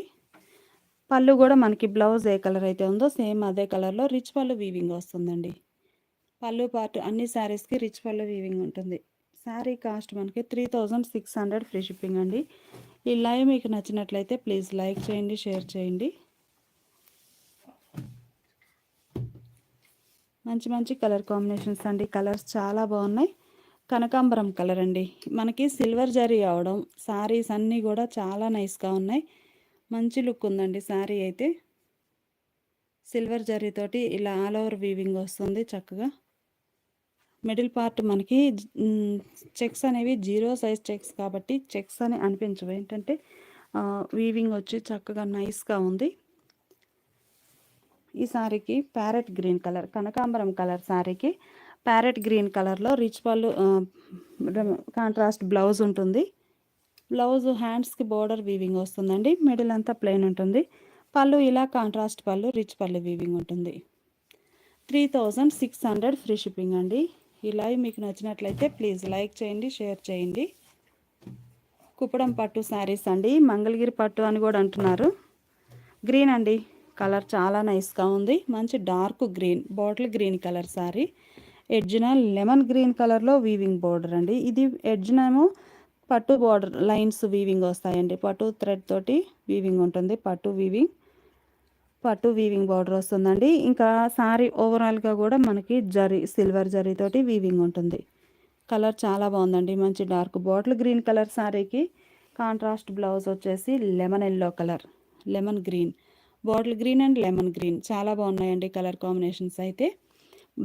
S1: పళ్ళు కూడా మనకి బ్లౌజ్ ఏ కలర్ అయితే ఉందో సేమ్ అదే కలర్లో రిచ్ పళ్ళు వీవింగ్ వస్తుందండి. పళ్ళు పార్ట్ అన్ని శారీస్కి రిచ్ పళ్ళు వీవింగ్ ఉంటుంది. శారీ కాస్ట్ మనకి 3600 ఫ్రీ షిప్పింగ్ అండి. ఈ లైవ్ మీకు నచ్చినట్లయితే ప్లీజ్ లైక్ చేయండి, షేర్ చేయండి. మంచి మంచి కలర్ కాంబినేషన్స్ అండి, కలర్స్ చాలా బాగున్నాయి. కనకాంబరం కలర్ అండి, మనకి సిల్వర్ జరీ అవడం శారీస్ అన్నీ కూడా చాలా నైస్గా ఉన్నాయి. మంచి లుక్ ఉందండి శారీ అయితే. సిల్వర్ జరీతోటి ఇలా ఆల్ ఓవర్ వీవింగ్ వస్తుంది చక్కగా. మిడిల్ పార్ట్ మనకి చెక్స్ అనేవి 0 సైజ్ చెక్స్ కాబట్టి చెక్స్ అని అనిపించవు, ఏంటంటే వీవింగ్ వచ్చి చక్కగా నైస్గా ఉంది. ఈ శారీకి ప్యారెట్ గ్రీన్ కలర్, కనకాంబరం కలర్ శారీకి ప్యారెట్ గ్రీన్ కలర్లో రిచ్ పళ్ళు కాంట్రాస్ట్ బ్లౌజ్ ఉంటుంది. బ్లౌజ్ హ్యాండ్స్కి బోర్డర్ వీవింగ్ వస్తుందండి, మిడిల్ అంతా ప్లెయిన్ ఉంటుంది. పళ్ళు ఇలా కాంట్రాస్ట్ పళ్ళు రిచ్ పళ్ళు వీవింగ్ ఉంటుంది. 3600 ఫ్రీ షిప్పింగ్ అండి. ఈ లైవ్ మీకు నచ్చినట్లయితే ప్లీజ్ లైక్ చేయండి, షేర్ చేయండి. కుప్పడం పట్టు శారీస్ అండి, మంగళగిరి పట్టు అని కూడా అంటున్నారు. గ్రీన్ అండి, కలర్ చాలా నైస్గా ఉంది. మంచి dark green, bottle green colour sari. ఎడ్జ్న లెమన్ గ్రీన్ కలర్లో వీవింగ్ బోర్డర్ అండి. ఇది ఎడ్జ్నేమో పట్టు బోర్డర్ లైన్స్ వీవింగ్ వస్తాయండి, పట్టు థ్రెడ్ తోటి వీవింగ్ ఉంటుంది. పట్టు వీవింగ్ బార్డర్ వస్తుందండి. ఇంకా శారీ ఓవరాల్గా కూడా మనకి జరీ సిల్వర్ జరీతోటి వీవింగ్ ఉంటుంది. కలర్ చాలా బాగుందండి, మంచి డార్క్ బాటిల్ గ్రీన్ కలర్ శారీకి కాంట్రాస్ట్ బ్లౌజ్ వచ్చేసి lemon yellow colour, lemon green, bottle green and lemon green చాలా బాగున్నాయండి కలర్ కాంబినేషన్స్ అయితే.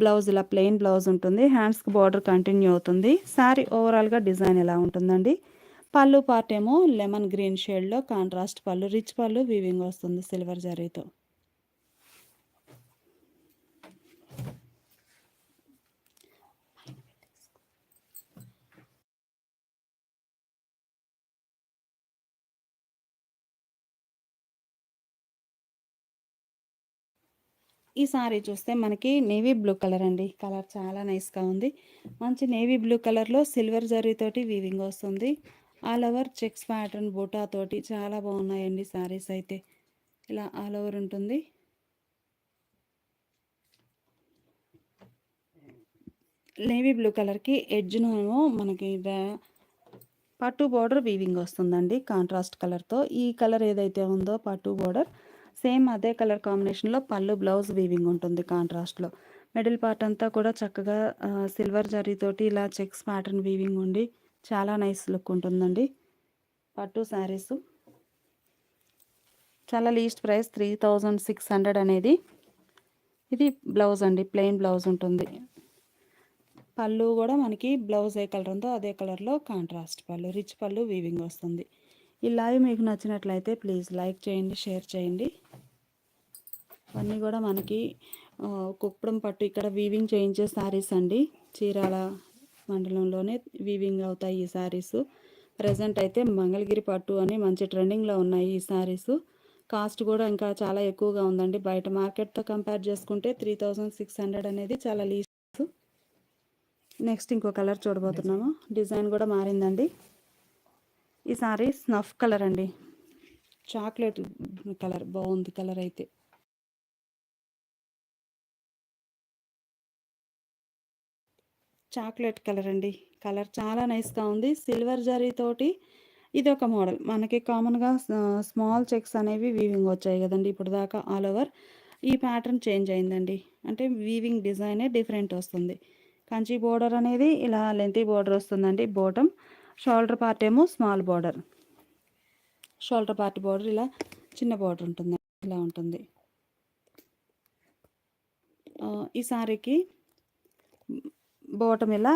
S1: బ్లౌజ్ ఇలా ప్లెయిన్ బ్లౌజ్ ఉంటుంది, హ్యాండ్స్కి బార్డర్ కంటిన్యూ అవుతుంది. శారీ ఓవరాల్గా డిజైన్ ఎలా ఉంటుందండి. పళ్ళు పార్ట్ ఏమో లెమన్ గ్రీన్ షేడ్లో కాంట్రాస్ట్ పళ్ళు, రిచ్ పళ్ళు వీవింగ్ వస్తుంది సిల్వర్ జరీతో. ఈ సారీ చూస్తే మనకి నేవీ బ్లూ కలర్ అండి, కలర్ చాలా నైస్గా ఉంది. మంచి నేవీ బ్లూ కలర్లో సిల్వర్ జరీతోటి వీవింగ్ వస్తుంది. ఆల్ ఓవర్ చెక్స్ ప్యాటర్న్ బూటా తోటి చాలా బాగున్నాయండి సారీస్ అయితే. ఇలా ఆల్ ఓవర్ ఉంటుంది. నేవీ బ్లూ కలర్కి ఎడ్జ్నేమో మనకి పట్టు బోర్డర్ వీవింగ్ వస్తుందండి కాంట్రాస్ట్ కలర్తో. ఈ కలర్ ఏదైతే ఉందో పట్టు బోర్డర్ సేమ్ అదే కలర్ కాంబినేషన్లో పళ్ళు బ్లౌజ్ వీవింగ్ ఉంటుంది కాంట్రాస్ట్లో. మిడిల్ పార్ట్ అంతా కూడా చక్కగా సిల్వర్ జరీతోటి ఇలా చెక్స్ ప్యాటర్న్ వీవింగ్ ఉండి చాలా నైస్ లుక్ ఉంటుందండి. పట్టు శారీస్ చాలా లీస్ట్ ప్రైస్ 3600 అనేది. ఇది బ్లౌజ్ అండి, ప్లెయిన్ బ్లౌజ్ ఉంటుంది. పళ్ళు కూడా మనకి బ్లౌజ్ ఏ కలర్ ఉందో అదే కలర్లో కాంట్రాస్ట్ పళ్ళు, రిచ్ పళ్ళు వీవింగ్ వస్తుంది. ఈ లైవ్ మీకు నచ్చినట్లయితే ప్లీజ్ లైక్ చేయండి, షేర్ చేయండి. అన్నీ కూడా మనకి కుప్పడం పట్టు ఇక్కడ వీవింగ్ చేయించే శారీస్ అండి. చీరాల మండలంలోనే వీవింగ్ అవుతాయి ఈ శారీస్. ప్రజెంట్ అయితే మంగళగిరి పట్టు అని మంచి ట్రెండింగ్లో ఉన్నాయి ఈ శారీస్. కాస్ట్ కూడా ఇంకా చాలా ఎక్కువగా ఉందండి. బయట మార్కెట్తో కంపేర్ చేసుకుంటే 3600 అనేది చాలా లీస్ట్. నెక్స్ట్ ఇంకో కలర్ చూడబోతున్నాము. డిజైన్ కూడా మారిందండి. ఈ సారీ స్నఫ్ కలర్ అండి, చాక్లెట్ కలర్. బాగుంది కలర్ అయితే. చాక్లెట్ కలర్ అండి. కలర్ చాలా నైస్గా ఉంది. సిల్వర్ జరీ తోటి ఇది ఒక మోడల్. మనకి కామన్గా స్మాల్ చెక్స్ అనేవి వీవింగ్ వచ్చాయి కదండి ఇప్పుడు దాకా ఆల్ ఓవర్. ఈ ప్యాటర్న్ చేంజ్ అయిందండి. అంటే వీవింగ్ డిజైనే డిఫరెంట్ వస్తుంది. కంచి బోర్డర్ అనేది ఇలా లెంతీ బోర్డర్ వస్తుందండి. బాటమ్ షోల్డర్ పార్ట్ ఏమో small border. Shoulder part border ఇలా చిన్న బోర్డర్ ఉంటుంది. ఇలా ఉంటుంది. ఈ సారీకి బాటమ్ ఇలా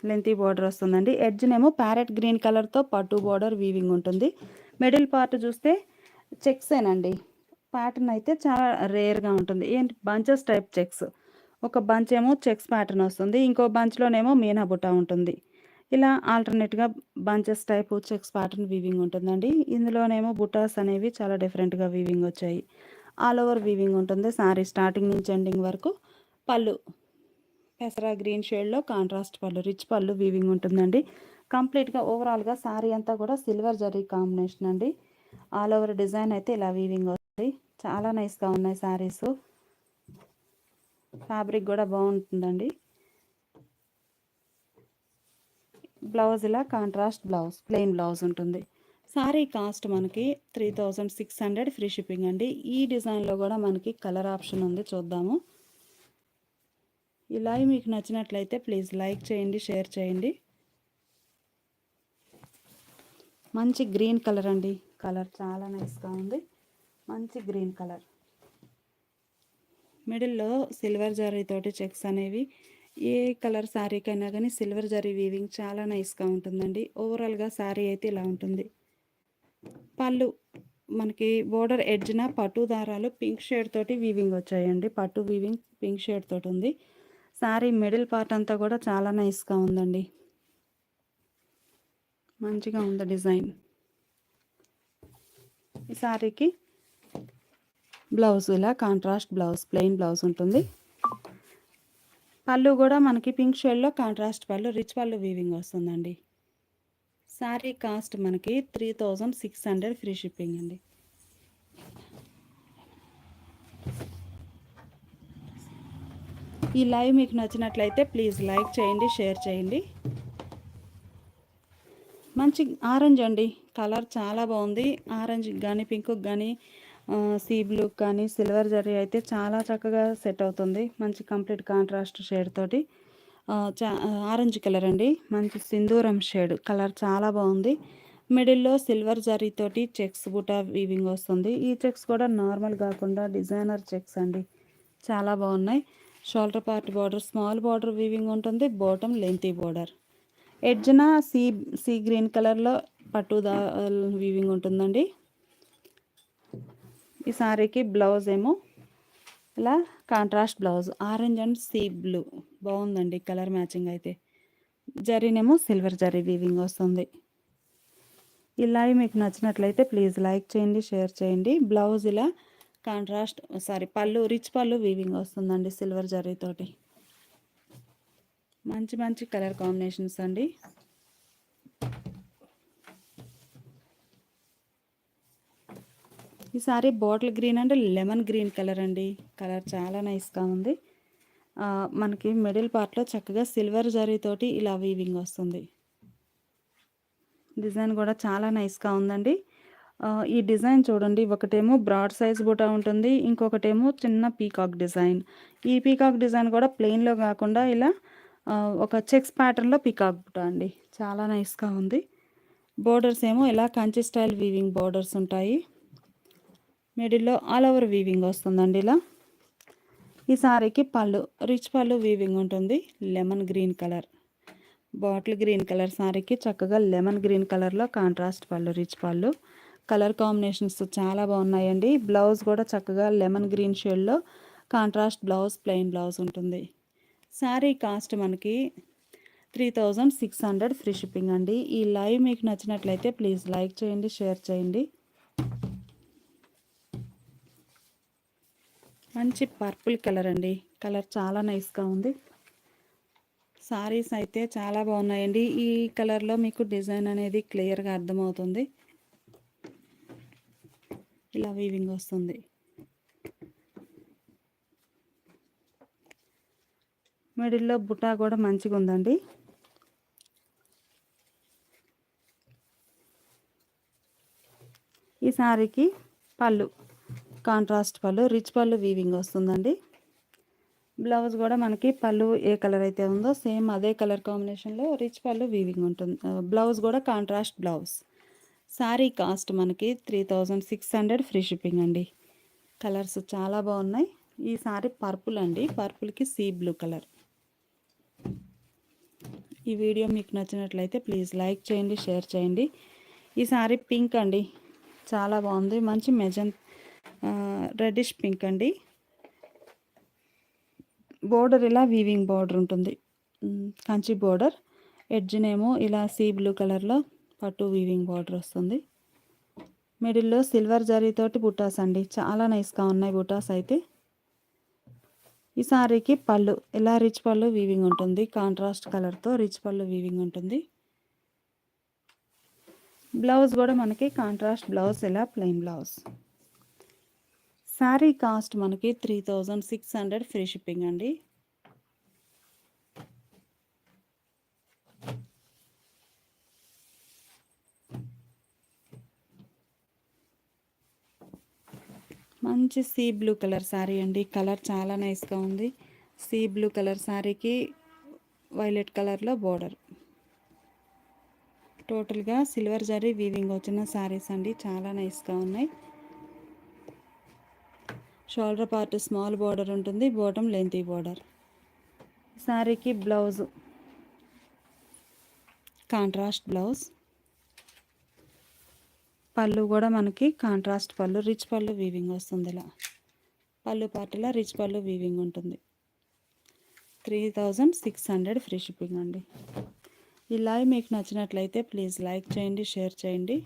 S1: లెంతీ బోర్డర్ వస్తుందండి. ఎడ్జ్నేమో ప్యారెట్ గ్రీన్ కలర్తో పట్టు బోర్డర్ వీవింగ్ ఉంటుంది. మిడిల్ పార్ట్ చూస్తే చెక్సేనండి. ప్యాటర్న్ అయితే చాలా రేర్గా ఉంటుంది. ఏంటి బంచెస్ టైప్ చెక్స్. ఒక బంచ్ ఏమో చెక్స్ ప్యాటర్న్ వస్తుంది, ఇంకో బంచ్లోనేమో మీనా బుట్ట ఉంటుంది. ఇలా ఆల్టర్నేట్గా bunches type checks pattern weaving ఉంటుందండి. ఇందులోనేమో బుటాస్ అనేవి చాలా డిఫరెంట్గా వీవింగ్ వచ్చాయి. ఆల్ ఓవర్ వీవింగ్ ఉంటుంది శారీ స్టార్టింగ్ నుంచి ఎండింగ్ వరకు. పళ్ళు పెసరా గ్రీన్ షేడ్లో కాంట్రాస్ట్ పళ్ళు, రిచ్ పళ్ళు వీవింగ్ ఉంటుందండి. కంప్లీట్గా ఓవరాల్గా శారీ అంతా కూడా సిల్వర్ జరీ కాంబినేషన్ అండి. ఆల్ ఓవర్ డిజైన్ అయితే ఇలా వీవింగ్ వస్తుంది. చాలా నైస్గా ఉన్నాయి శారీస్. ఫ్యాబ్రిక్ కూడా బాగుంటుందండి. బ్లౌజ్ ఇలా కాంట్రాస్ట్ బ్లౌజ్, ప్లెయిన్ బ్లౌజ్ ఉంటుంది. శారీ కాస్ట్ మనకి 3600 ఫ్రీ షిప్పింగ్ అండి. ఈ డిజైన్లో కూడా మనకి కలర్ ఆప్షన్ ఉంది, చూద్దాము. ఈ లైవ్ మీకు నచ్చినట్లయితే ప్లీజ్ లైక్ చేయండి, షేర్ చేయండి. మంచి గ్రీన్ కలర్ అండి. కలర్ చాలా నైస్గా ఉంది. మంచి గ్రీన్ కలర్. మిడిల్లో సిల్వర్ జరీ తోటి చెక్స్ అనేవి ఏ కలర్ శారీకైనా కానీ సిల్వర్ జరీ వీవింగ్ చాలా నైస్గా ఉంటుందండి. ఓవరాల్గా శారీ అయితే ఇలా ఉంటుంది. పళ్ళు మనకి బోర్డర్ ఎడ్జ్న పట్టు దారాలు పింక్ షేడ్ తోటి వీవింగ్ వచ్చాయండి. పట్టు వీవింగ్ పింక్ షేడ్ తోటి ఉంది. శారీ మిడిల్ పార్ట్ అంతా కూడా చాలా నైస్గా ఉందండి. మంచిగా ఉంది డిజైన్. ఈ శారీకి బ్లౌజ్ ఇలా కాంట్రాస్ట్ బ్లౌజ్, ప్లెయిన్ బ్లౌజ్ ఉంటుంది. పళ్ళు కూడా మనకి పింక్ షేడ్లో కాంట్రాస్ట్ పళ్ళు, రిచ్ పళ్ళు వీవింగ్ వస్తుందండి. శారీ కాస్ట్ మనకి 3600 ఫ్రీ షిప్పింగ్ అండి. ఈ లైవ్ మీకు నచ్చినట్లయితే ప్లీజ్ లైక్ చేయండి, షేర్ చేయండి. మంచి ఆరెంజ్ అండి. కలర్ చాలా బాగుంది. ఆరెంజ్ కానీ పింక్ కానీ సీ బ్లూ కానీ సిల్వర్ జరీ అయితే చాలా చక్కగా సెట్ అవుతుంది. మంచి కంప్లీట్ కాంట్రాస్ట్ షేడ్ తోటి ఆరెంజ్ కలర్ అండి. మంచి సింధూరం షేడ్ కలర్ చాలా బాగుంది. మిడిల్లో సిల్వర్ జరీ తోటి చెక్స్ బుటా వీవింగ్ వస్తుంది. ఈ చెక్స్ కూడా నార్మల్ కాకుండా డిజైనర్ చెక్స్ అండి, చాలా బాగున్నాయి. Shoulder part border small border weaving ఉంటుంది. Bottom lengthy border. ఎడ్జ్న సీ గ్రీన్ కలర్లో పట్టు వీవింగ్ ఉంటుందండి. ఈ సారీకి బ్లౌజ్ ఏమో ఇలా contrast blouse, orange and sea blue బాగుందండి కలర్ మ్యాచింగ్ అయితే. జరీనేమో సిల్వర్ జరీ వీవింగ్ వస్తుంది. ఇలా మీకు నచ్చినట్లయితే ప్లీజ్ లైక్ చేయండి, షేర్ చేయండి. బ్లౌజ్ ఇలా కాంట్రాస్ట్ పళ్ళు రిచ్ పళ్ళు వీవింగ్ వస్తుందండి సిల్వర్ జరీతోటి. మంచి మంచి కలర్ కాంబినేషన్స్ అండి. ఈ sari bottle green and lemon green colour అండి. కలర్ చాలా నైస్గా ఉంది. మనకి మిడిల్ పార్ట్లో చక్కగా సిల్వర్ జరీతోటి ఇలా వీవింగ్ వస్తుంది. డిజైన్ కూడా చాలా నైస్గా ఉందండి. ఈ డిజైన్ చూడండి, ఒకటేమో బ్రాడ్ సైజ్ బుటా ఉంటుంది, ఇంకొకటేమో చిన్న పీకాక్ డిజైన్. ఈ పీకాక్ డిజైన్ కూడా ప్లెయిన్లో కాకుండా ఇలా ఒక చెక్స్ ప్యాటర్న్లో పీకాక్ బుటా అండి, చాలా నైస్గా ఉంది. బోర్డర్స్ ఏమో ఇలా కంచి స్టైల్ వీవింగ్ బోర్డర్స్ ఉంటాయి. మిడిల్లో ఆల్ ఓవర్ వీవింగ్ వస్తుందండి ఇలా. ఈ సారీకి పళ్ళు రిచ్ పళ్ళు వీవింగ్ ఉంటుంది. Lemon green colour, bottle green colour సారీకి చక్కగా లెమన్ గ్రీన్ కలర్లో కాంట్రాస్ట్ పళ్ళు, రిచ్ పళ్ళు. కలర్ కాంబినేషన్స్ చాలా బాగున్నాయండి. బ్లౌజ్ కూడా చక్కగా లెమన్ గ్రీన్ షేడ్లో కాంట్రాస్ట్ బ్లౌజ్, ప్లెయిన్ బ్లౌజ్ ఉంటుంది. శారీ కాస్ట్ మనకి 3600 ఫ్రీ షిప్పింగ్ అండి. ఈ లైవ్ మీకు నచ్చినట్లయితే ప్లీజ్ లైక్ చేయండి, షేర్ చేయండి. మంచి పర్పుల్ కలర్ అండి. కలర్ చాలా నైస్గా ఉంది. సారీస్ అయితే చాలా బాగున్నాయండి. ఈ కలర్లో మీకు డిజైన్ అనేది క్లియర్గా అర్థమవుతుంది. ఇలా వీవింగ్ వస్తుంది. మిడిల్లో బుటా కూడా మంచిగా ఉందండి. ఈ సారీకి పళ్ళు కాంట్రాస్ట్ పళ్ళు, రిచ్ పళ్ళు వీవింగ్ వస్తుందండి. బ్లౌజ్ కూడా మనకి పళ్ళు ఏ కలర్ అయితే ఉందో సేమ్ అదే కలర్ కాంబినేషన్లో రిచ్ పళ్ళు వీవింగ్ ఉంటుంది. బ్లౌజ్ కూడా కాంట్రాస్ట్ బ్లౌజ్. సారీ కాస్ట్ మనకి 3600 ఫ్రీ షిప్పింగ్ అండి. కలర్స్ చాలా బాగున్నాయి. ఈ సారీ పర్పుల్ అండి. పర్పుల్కి సీ బ్లూ కలర్. ఈ వీడియో మీకు నచ్చినట్లయితే ప్లీజ్ లైక్ చేయండి, షేర్ చేయండి. ఈ సారీ పింక్ అండి. చాలా బాగుంది. మంచి రెడ్డిష్ పింక్ అండి. బోర్డర్ ఇలా వీవింగ్ బోర్డర్ ఉంటుంది. కంచి బోర్డర్. ఎడ్జ్నేమో ఇలా సీ బ్లూ కలర్లో పట్టు వీవింగ్ బోర్డర్ వస్తుంది. మిడిల్లో సిల్వర్ జరీతోటి బుటాస్ అండి. చాలా నైస్గా ఉన్నాయి బుటాస్ అయితే. ఈ సారీకి పళ్ళు ఇలా రిచ్ పళ్ళు వీవింగ్ ఉంటుంది. కాంట్రాస్ట్ కలర్తో రిచ్ పళ్ళు వీవింగ్ ఉంటుంది. బ్లౌజ్ కూడా మనకి కాంట్రాస్ట్ బ్లౌజ్, ఇలా ప్లెయిన్ బ్లౌజ్. సారీ కాస్ట్ మనకి 3600 ఫ్రీ షిప్పింగ్ అండి. మంచి సీ బ్లూ కలర్ సారీ అండి. కలర్ చాలా నైస్గా ఉంది. సీ బ్లూ కలర్ సారీకి వైలెట్ కలర్లో బోర్డర్. టోటల్గా సిల్వర్ జరీ వీవింగ్ వచ్చిన సారీస్ అండి. చాలా నైస్గా ఉన్నాయి. షోల్డర్ పార్ట్ స్మాల్ బోర్డర్ ఉంటుంది. Bottom lengthy border. సారీకి బ్లౌజ్ కాంట్రాస్ట్ బ్లౌజ్. పళ్ళు కూడా మనకి కాంట్రాస్ట్ పళ్ళు, రిచ్ పళ్ళు వీవింగ్ వస్తుంది. ఇలా పళ్ళు పార్టీలో రిచ్ పళ్ళు వీవింగ్ ఉంటుంది. 3600 ఫ్రీ షిప్పింగ్ అండి. ఈ లైవ్ మీకు నచ్చినట్లయితే ప్లీజ్ లైక్ చేయండి, షేర్ చేయండి.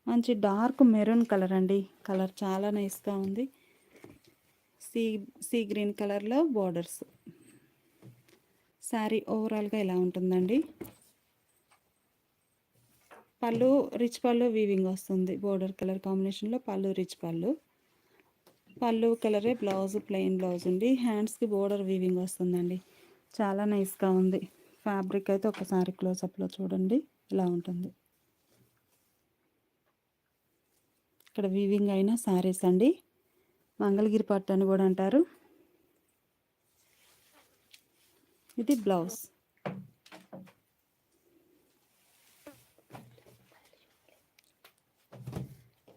S1: మంచి డార్క్ మెరూన్ కలర్ అండి. కలర్ చాలా నైస్గా ఉంది. సీ గ్రీన్ కలర్లో బోర్డర్స్. శారీ ఓవరాల్గా ఇలా ఉంటుందండి. పళ్ళు రిచ్ పళ్ళు వీవింగ్ వస్తుంది. బోర్డర్ కలర్ కాంబినేషన్లో పళ్ళు రిచ్ పళ్ళు. పళ్ళు కలరే బ్లౌజ్ ప్లెయిన్ బ్లౌజ్ ఉంది. హ్యాండ్స్కి బోర్డర్ వీవింగ్ వస్తుందండి. చాలా నైస్గా ఉంది. ఫ్యాబ్రిక్ అయితే ఒకసారి క్లోజప్లో చూడండి. ఇలా ఉంటుంది. ఇక్కడ వీవింగ్ అయిన శారీస్ అండి. మంగళగిరి పట్టు అని కూడా అంటారు. ఇది బ్లౌజ్.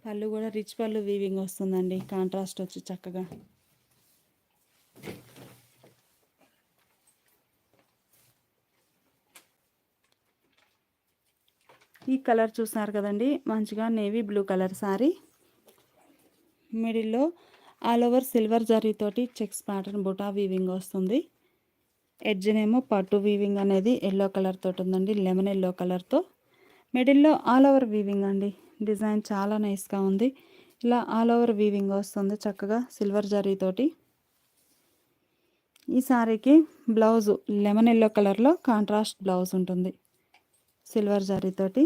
S1: పళ్ళు కూడా రిచ్ పళ్ళు వీవింగ్ వస్తుందండి. కాంట్రాస్ట్ వచ్చి చక్కగా. ఈ కలర్ చూసారు కదండి. మంచిగా నేవీ బ్లూ కలర్ సారీ. మిడిల్లో ఆల్ ఓవర్ సిల్వర్ జరీతోటి చెక్స్ ప్యాటర్న్ బుటా వీవింగ్ వస్తుంది. ఎడ్జ్నేమో పట్టు వీవింగ్ అనేది ఎల్లో కలర్ తోటి ఉందండి. లెమన్ ఎల్లో కలర్తో. మిడిల్లో ఆల్ ఓవర్ వీవింగ్ అండి. డిజైన్ చాలా నైస్గా ఉంది. ఇలా ఆల్ ఓవర్ వీవింగ్ వస్తుంది చక్కగా సిల్వర్ జరీతోటి. ఈ సారీకి బ్లౌజు లెమన్ ఎల్లో కలర్లో కాంట్రాస్ట్ బ్లౌజ్ ఉంటుంది సిల్వర్ జరీతోటి.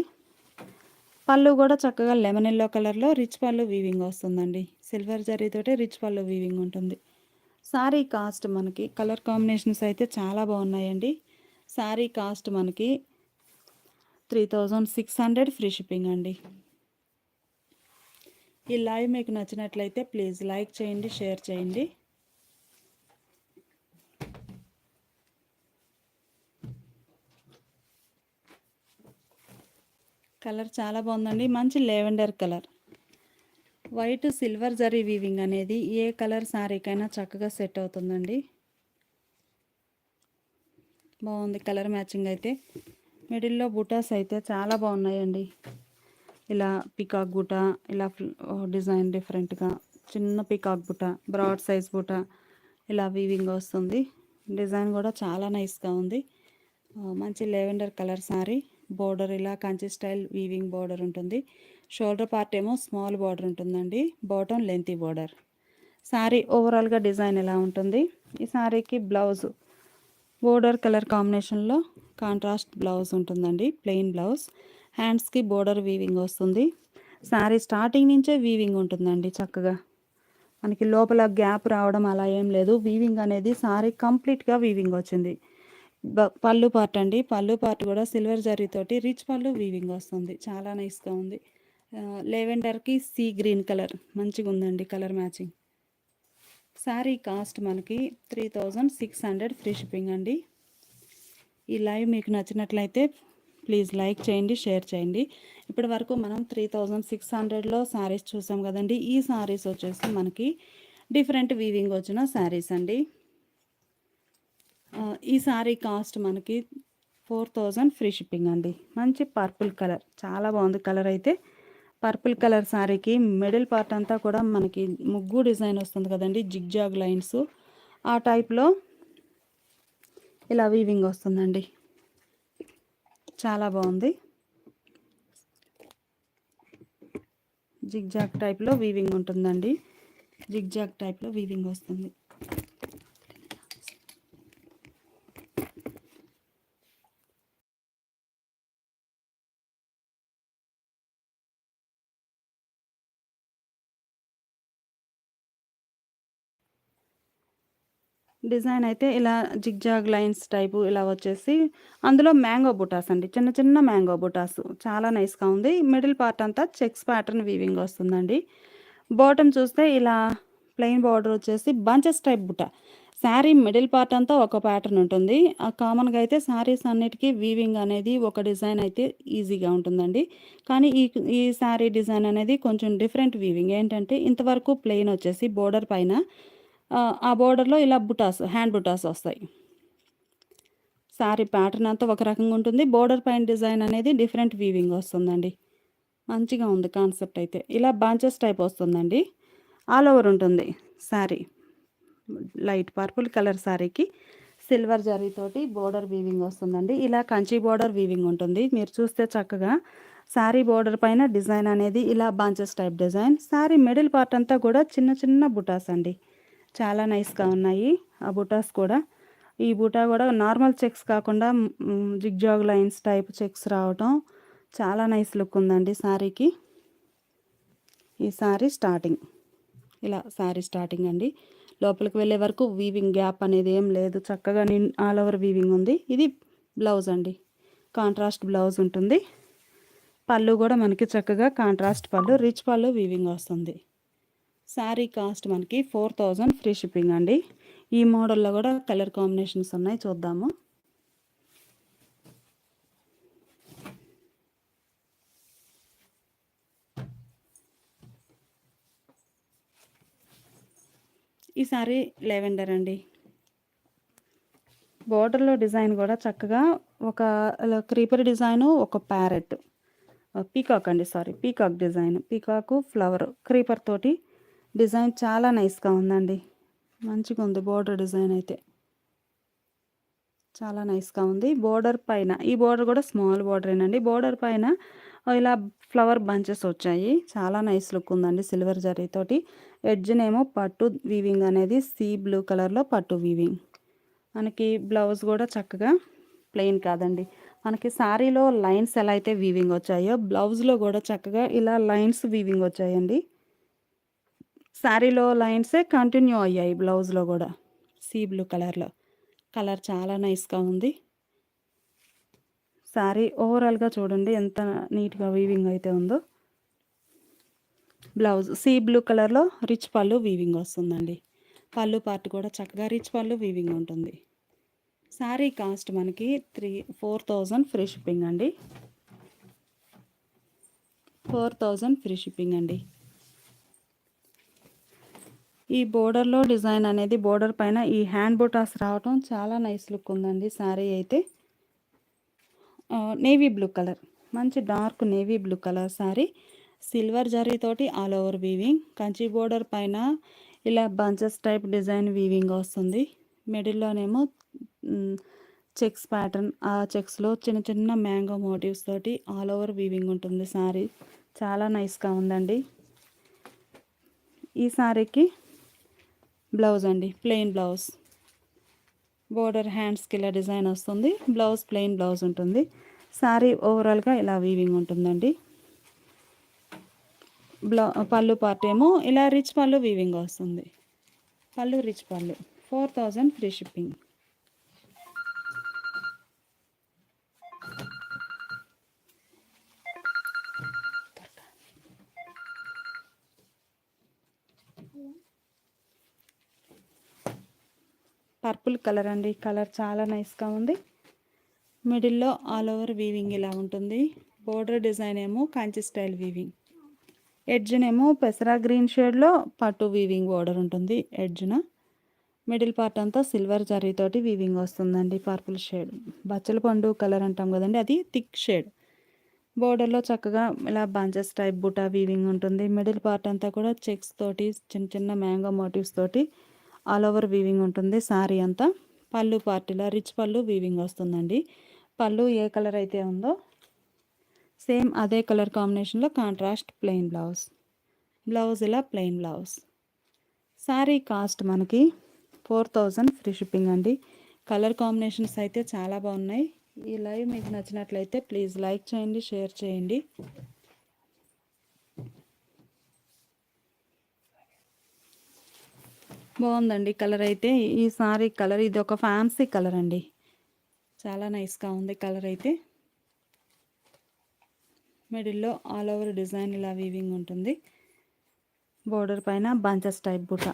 S1: పళ్ళు కూడా చక్కగా లెమన్ ఎల్లో కలర్లో రిచ్ పళ్ళు వీవింగ్ వస్తుందండి. సిల్వర్ జరీతోటి రిచ్ పళ్ళు వీవింగ్ ఉంటుంది. సారీ కాస్ట్ మనకి కలర్ కాంబినేషన్స్ అయితే చాలా బాగున్నాయండి. సారీ కాస్ట్ మనకి 3600 ఫ్రీ షిప్పింగ్ అండి. ఈ లైవ్ మీకు నచ్చినట్లయితే ప్లీజ్ లైక్ చేయండి, షేర్ చేయండి. కలర్ చాలా బాగుందండి. మంచి lavender colour. White silver zari weaving అనేది ఏ కలర్ శారీకైనా చక్కగా సెట్ అవుతుందండి. బాగుంది కలర్ మ్యాచింగ్ అయితే. మిడిల్లో బుటాస్ అయితే చాలా బాగున్నాయండి. ఇలా పికాక్ బుట్ట, ఇలా డిజైన్ డిఫరెంట్గా చిన్న పికాక్ బుట్ట, బ్రాడ్ సైజ్ బుట్ట ఇలా వీవింగ్ వస్తుంది. డిజైన్ కూడా చాలా నైస్గా ఉంది. మంచి లెవెండర్ కలర్ సారీ. బోర్డర్ ఇలా కంచి స్టైల్ వీవింగ్ బోర్డర్ ఉంటుంది. షోల్డర్ పార్ట్ ఏమో స్మాల్ బార్డర్ ఉంటుందండి, బాటమ్ లెంతీ బార్డర్. శారీ ఓవరాల్గా డిజైన్ ఎలా ఉంటుంది. ఈ శారీకి బ్లౌజ్ బోర్డర్ కలర్ కాంబినేషన్లో కాంట్రాస్ట్ బ్లౌజ్ ఉంటుందండి, ప్లెయిన్ బ్లౌజ్. హ్యాండ్స్కి బోర్డర్ వీవింగ్ వస్తుంది. శారీ స్టార్టింగ్ నుంచే వీవింగ్ ఉంటుందండి చక్కగా. మనకి లోపల గ్యాప్ రావడం అలా ఏం లేదు. వీవింగ్ అనేది శారీ కంప్లీట్గా వీవింగ్ వచ్చింది. పళ్ళు పార్ట్ అండి, పళ్ళు పార్ట్ కూడా సిల్వర్ జరీతోటి రిచ్ పళ్ళు వీవింగ్ వస్తుంది. చాలా నైస్గా ఉంది. లెవెండర్కి సీ గ్రీన్ కలర్ మంచిగా ఉందండి కలర్ మ్యాచింగ్. శారీ కాస్ట్ మనకి 3600 ఫ్రీ షిప్పింగ్ అండి. ఈ లైవ్ మీకు నచ్చినట్లయితే ప్లీజ్ లైక్ చేయండి, షేర్ చేయండి. ఇప్పటి వరకు మనం 3600లో శారీస్ చూసాం కదండి. ఈ శారీస్ వచ్చేసి మనకి డిఫరెంట్ వీవింగ్ వచ్చిన శారీస్ అండి. ఈ శారీ కాస్ట్ మనకి 4000 ఫ్రీ షిప్పింగ్ అండి. మంచి పర్పుల్ కలర్, చాలా బాగుంది కలర్ అయితే. పర్పుల్ కలర్ శారీకి మిడిల్ పార్ట్ అంతా కూడా మనకి ముగ్గు డిజైన్ వస్తుంది కదండి, జిగ్జాగ్ లైన్స్ ఆ టైప్లో ఇలా వీవింగ్ వస్తుందండి. చాలా బాగుంది. జిగ్జాగ్ టైప్లో వీవింగ్ ఉంటుందండి, జిగ్జాగ్ టైప్లో వీవింగ్ వస్తుంది. డిజైన్ అయితే ఇలా జిగ్జాగ్ లైన్స్ టైపు ఇలా వచ్చేసి అందులో మ్యాంగో బుటాస్ అండి, చిన్న చిన్న మ్యాంగో బుటాస్ చాలా నైస్గా ఉంది. మిడిల్ పార్ట్ అంతా చెక్స్ ప్యాటర్న్ వీవింగ్ వస్తుందండి. బాటమ్ చూస్తే ఇలా ప్లెయిన్ బార్డర్ వచ్చేసి బంచెస్ టైప్ బుట్ట. శారీ మిడిల్ పార్ట్ అంతా ఒక ప్యాటర్న్ ఉంటుంది. కామన్గా అయితే శారీస్ అన్నిటికీ వీవింగ్ అనేది ఒక డిజైన్ అయితే ఈజీగా ఉంటుందండి. కానీ ఈ శారీ డిజైన్ అనేది కొంచెం డిఫరెంట్ వీవింగ్. ఏంటంటే ఇంతవరకు ప్లెయిన్ వచ్చేసి బోర్డర్ పైన ఆ బోర్డర్లో ఇలా బుటాస్, హ్యాండ్ బుటాస్ వస్తాయి. శారీ ప్యాటర్న్ అంతా ఒక రకంగా ఉంటుంది, బోర్డర్ పైన డిజైన్ అనేది డిఫరెంట్ వీవింగ్ వస్తుందండి. మంచిగా ఉంది కాన్సెప్ట్ అయితే. ఇలా బాంచెస్ టైప్ వస్తుందండి, ఆల్ ఓవర్ ఉంటుంది శారీ. లైట్ పర్పుల్ కలర్ శారీకి సిల్వర్ జరీతోటి బోర్డర్ వీవింగ్ వస్తుందండి. ఇలా కంచి బోర్డర్ వీవింగ్ ఉంటుంది. మీరు చూస్తే చక్కగా శారీ బోర్డర్ పైన డిజైన్ అనేది ఇలా bunches type design. Sari middle part అంతా కూడా చిన్న చిన్న బుటాస్ అండి, చాలా నైస్గా ఉన్నాయి ఆ బుటాస్ కూడా. ఈ బుటా కూడా నార్మల్ చెక్స్ కాకుండా జిగ్జాగ్ లైన్స్ టైప్ చెక్స్ రావటం చాలా నైస్ లుక్ ఉందండి శారీకి. ఈ శారీ స్టార్టింగ్ ఇలా శారీ స్టార్టింగ్ అండి, లోపలికి వెళ్ళే వరకు వీవింగ్ గ్యాప్ అనేది ఏం లేదు, చక్కగా ఆల్ ఓవర్ వీవింగ్ ఉంది. ఇది బ్లౌజ్ అండి, కాంట్రాస్ట్ బ్లౌజ్ ఉంటుంది. పళ్ళు కూడా మనకి చక్కగా కాంట్రాస్ట్ పళ్ళు, రిచ్ పళ్ళు వీవింగ్ వస్తుంది. శారీ కాస్ట్ మనకి 4000 ఫ్రీ షిప్పింగ్ అండి. ఈ మోడల్లో కూడా కలర్ కాంబినేషన్స్ ఉన్నాయి, చూద్దాము. ఈ శారీ లెవెండర్ అండి. బోర్డర్లో డిజైన్ కూడా చక్కగా ఒక క్రీపర్ డిజైను, ఒక ప్యారెట్, పీకాక్ అండి, sorry peacock design, పీకాకు flower creeper తోటి డిజైన్ చాలా నైస్గా ఉందండి. మంచిగా ఉంది బోర్డర్ డిజైన్ అయితే, చాలా నైస్గా ఉంది. బోర్డర్ పైన ఈ బోర్డర్ కూడా స్మాల్ బోర్డరేనండి. బోర్డర్ పైన ఇలా ఫ్లవర్ బంచెస్ వచ్చాయి, చాలా నైస్ లుక్ ఉందండి సిల్వర్ జరీతోటి. ఎడ్జ్నేమో పట్టు వీవింగ్ అనేది సీ బ్లూ కలర్లో పట్టు వీవింగ్. మనకి బ్లౌజ్ కూడా చక్కగా ప్లెయిన్ కాదండి, మనకి శారీలో లైన్స్ ఎలా అయితే వీవింగ్ వచ్చాయో బ్లౌజ్లో కూడా చక్కగా ఇలా లైన్స్ వీవింగ్ వచ్చాయండి. శారీలో లైన్సే కంటిన్యూ అయ్యాయి బ్లౌజ్లో కూడా, సీ బ్లూ కలర్లో. కలర్ చాలా నైస్గా ఉంది. శారీ ఓవరాల్గా చూడండి ఎంత నీట్గా వీవింగ్ అయితే ఉందో. బ్లౌజ్ సీ బ్లూ కలర్లో రిచ్ పళ్ళు వీవింగ్ వస్తుందండి. పళ్ళు పార్ట్ కూడా చక్కగా రిచ్ పళ్ళు వీవింగ్ ఉంటుంది. శారీ కాస్ట్ మనకి 4000 ఫ్రీ షిప్పింగ్ అండి. 4000 ఫ్రీ షిప్పింగ్ అండి. ఈ బోర్డర్లో డిజైన్ అనేది బోర్డర్ పైన ఈ హ్యాండ్ బుటాస్ రావటం చాలా నైస్ లుక్ ఉందండి. శారీ అయితే నేవీ బ్లూ కలర్, మంచి dark navy blue colour sari, silver జరీతోటి all over weaving. Kanchi border పైన ఇలా బంచెస్ టైప్ డిజైన్ వీవింగ్ వస్తుంది. మిడిల్లోనేమో చెక్స్ ప్యాటర్న్, ఆ చెక్స్లో చిన్న చిన్న మ్యాంగో మోటివ్స్ తోటి ఆల్ ఓవర్ వీవింగ్ ఉంటుంది శారీ. చాలా నైస్గా ఉందండి. ఈ సారీకి బ్లౌజ్ అండి, ప్లెయిన్ బ్లౌజ్, బోర్డర్ హ్యాండ్స్కి ఇలా డిజైన్ వస్తుంది. బ్లౌజ్ ప్లెయిన్ బ్లౌజ్ ఉంటుంది. సారీ ఓవరాల్గా ఇలా వీవింగ్ ఉంటుందండి. పళ్ళు పార్ట్ ఏమో ఇలా రిచ్ పళ్ళు వీవింగ్ వస్తుంది. పళ్ళు రిచ్ పళ్ళు. 4000 ఫ్రీ షిప్పింగ్. పర్పుల్ కలర్ అండి. కలర్ చాలా నైస్గా ఉంది. మిడిల్లో ఆల్ ఓవర్ వీవింగ్ ఇలా ఉంటుంది. బోర్డర్ డిజైన్ ఏమో కంచి స్టైల్ వీవింగ్. ఎడ్జ్నేమో పెసరా గ్రీన్ షేడ్లో పట్టు వీవింగ్ బోర్డర్ ఉంటుంది ఎడ్జ్న. మిడిల్ పార్ట్ అంతా సిల్వర్ జరీతోటి వీవింగ్ వస్తుందండి. పర్పుల్ షేడ్, బచ్చల పండు కలర్ అంటాం కదండి, అది థిక్ షేడ్. బోర్డర్లో చక్కగా ఇలా బంచెస్ టైప్ బుటా వీవింగ్ ఉంటుంది. మిడిల్ పార్ట్ అంతా కూడా చెక్స్ తోటి చిన్న చిన్న మ్యాంగో మోటివ్స్ తోటి ఆల్ ఓవర్ వీవింగ్ ఉంటుంది సారీ అంతా. పళ్ళు పార్ట్ ఇలా రిచ్ పళ్ళు వీవింగ్ వస్తుందండి. పళ్ళు ఏ కలర్ అయితే ఉందో సేమ్ అదే కలర్ కాంబినేషన్లో కాంట్రాస్ట్ ప్లెయిన్ బ్లౌజ్. బ్లౌజ్ ఇలా ప్లెయిన్ బ్లౌజ్. సారీ కాస్ట్ మనకి 4000 ఫ్రీ షిప్పింగ్ అండి. కలర్ కాంబినేషన్స్ అయితే చాలా బాగున్నాయి. ఈ లైవ్ మీకు నచ్చినట్లయితే ప్లీజ్ లైక్ చేయండి, షేర్ చేయండి. బాగుందండి కలర్ అయితే. ఈ సారీ కలర్ ఇది ఒక ఫ్యాన్సీ కలర్ అండి. చాలా నైస్గా ఉంది కలర్ అయితే. మిడిల్లో ఆల్ ఓవర్ డిజైన్ ఇలా వీవింగ్ ఉంటుంది. బోర్డర్ పైన బంచెస్ టైప్ బుట్ట.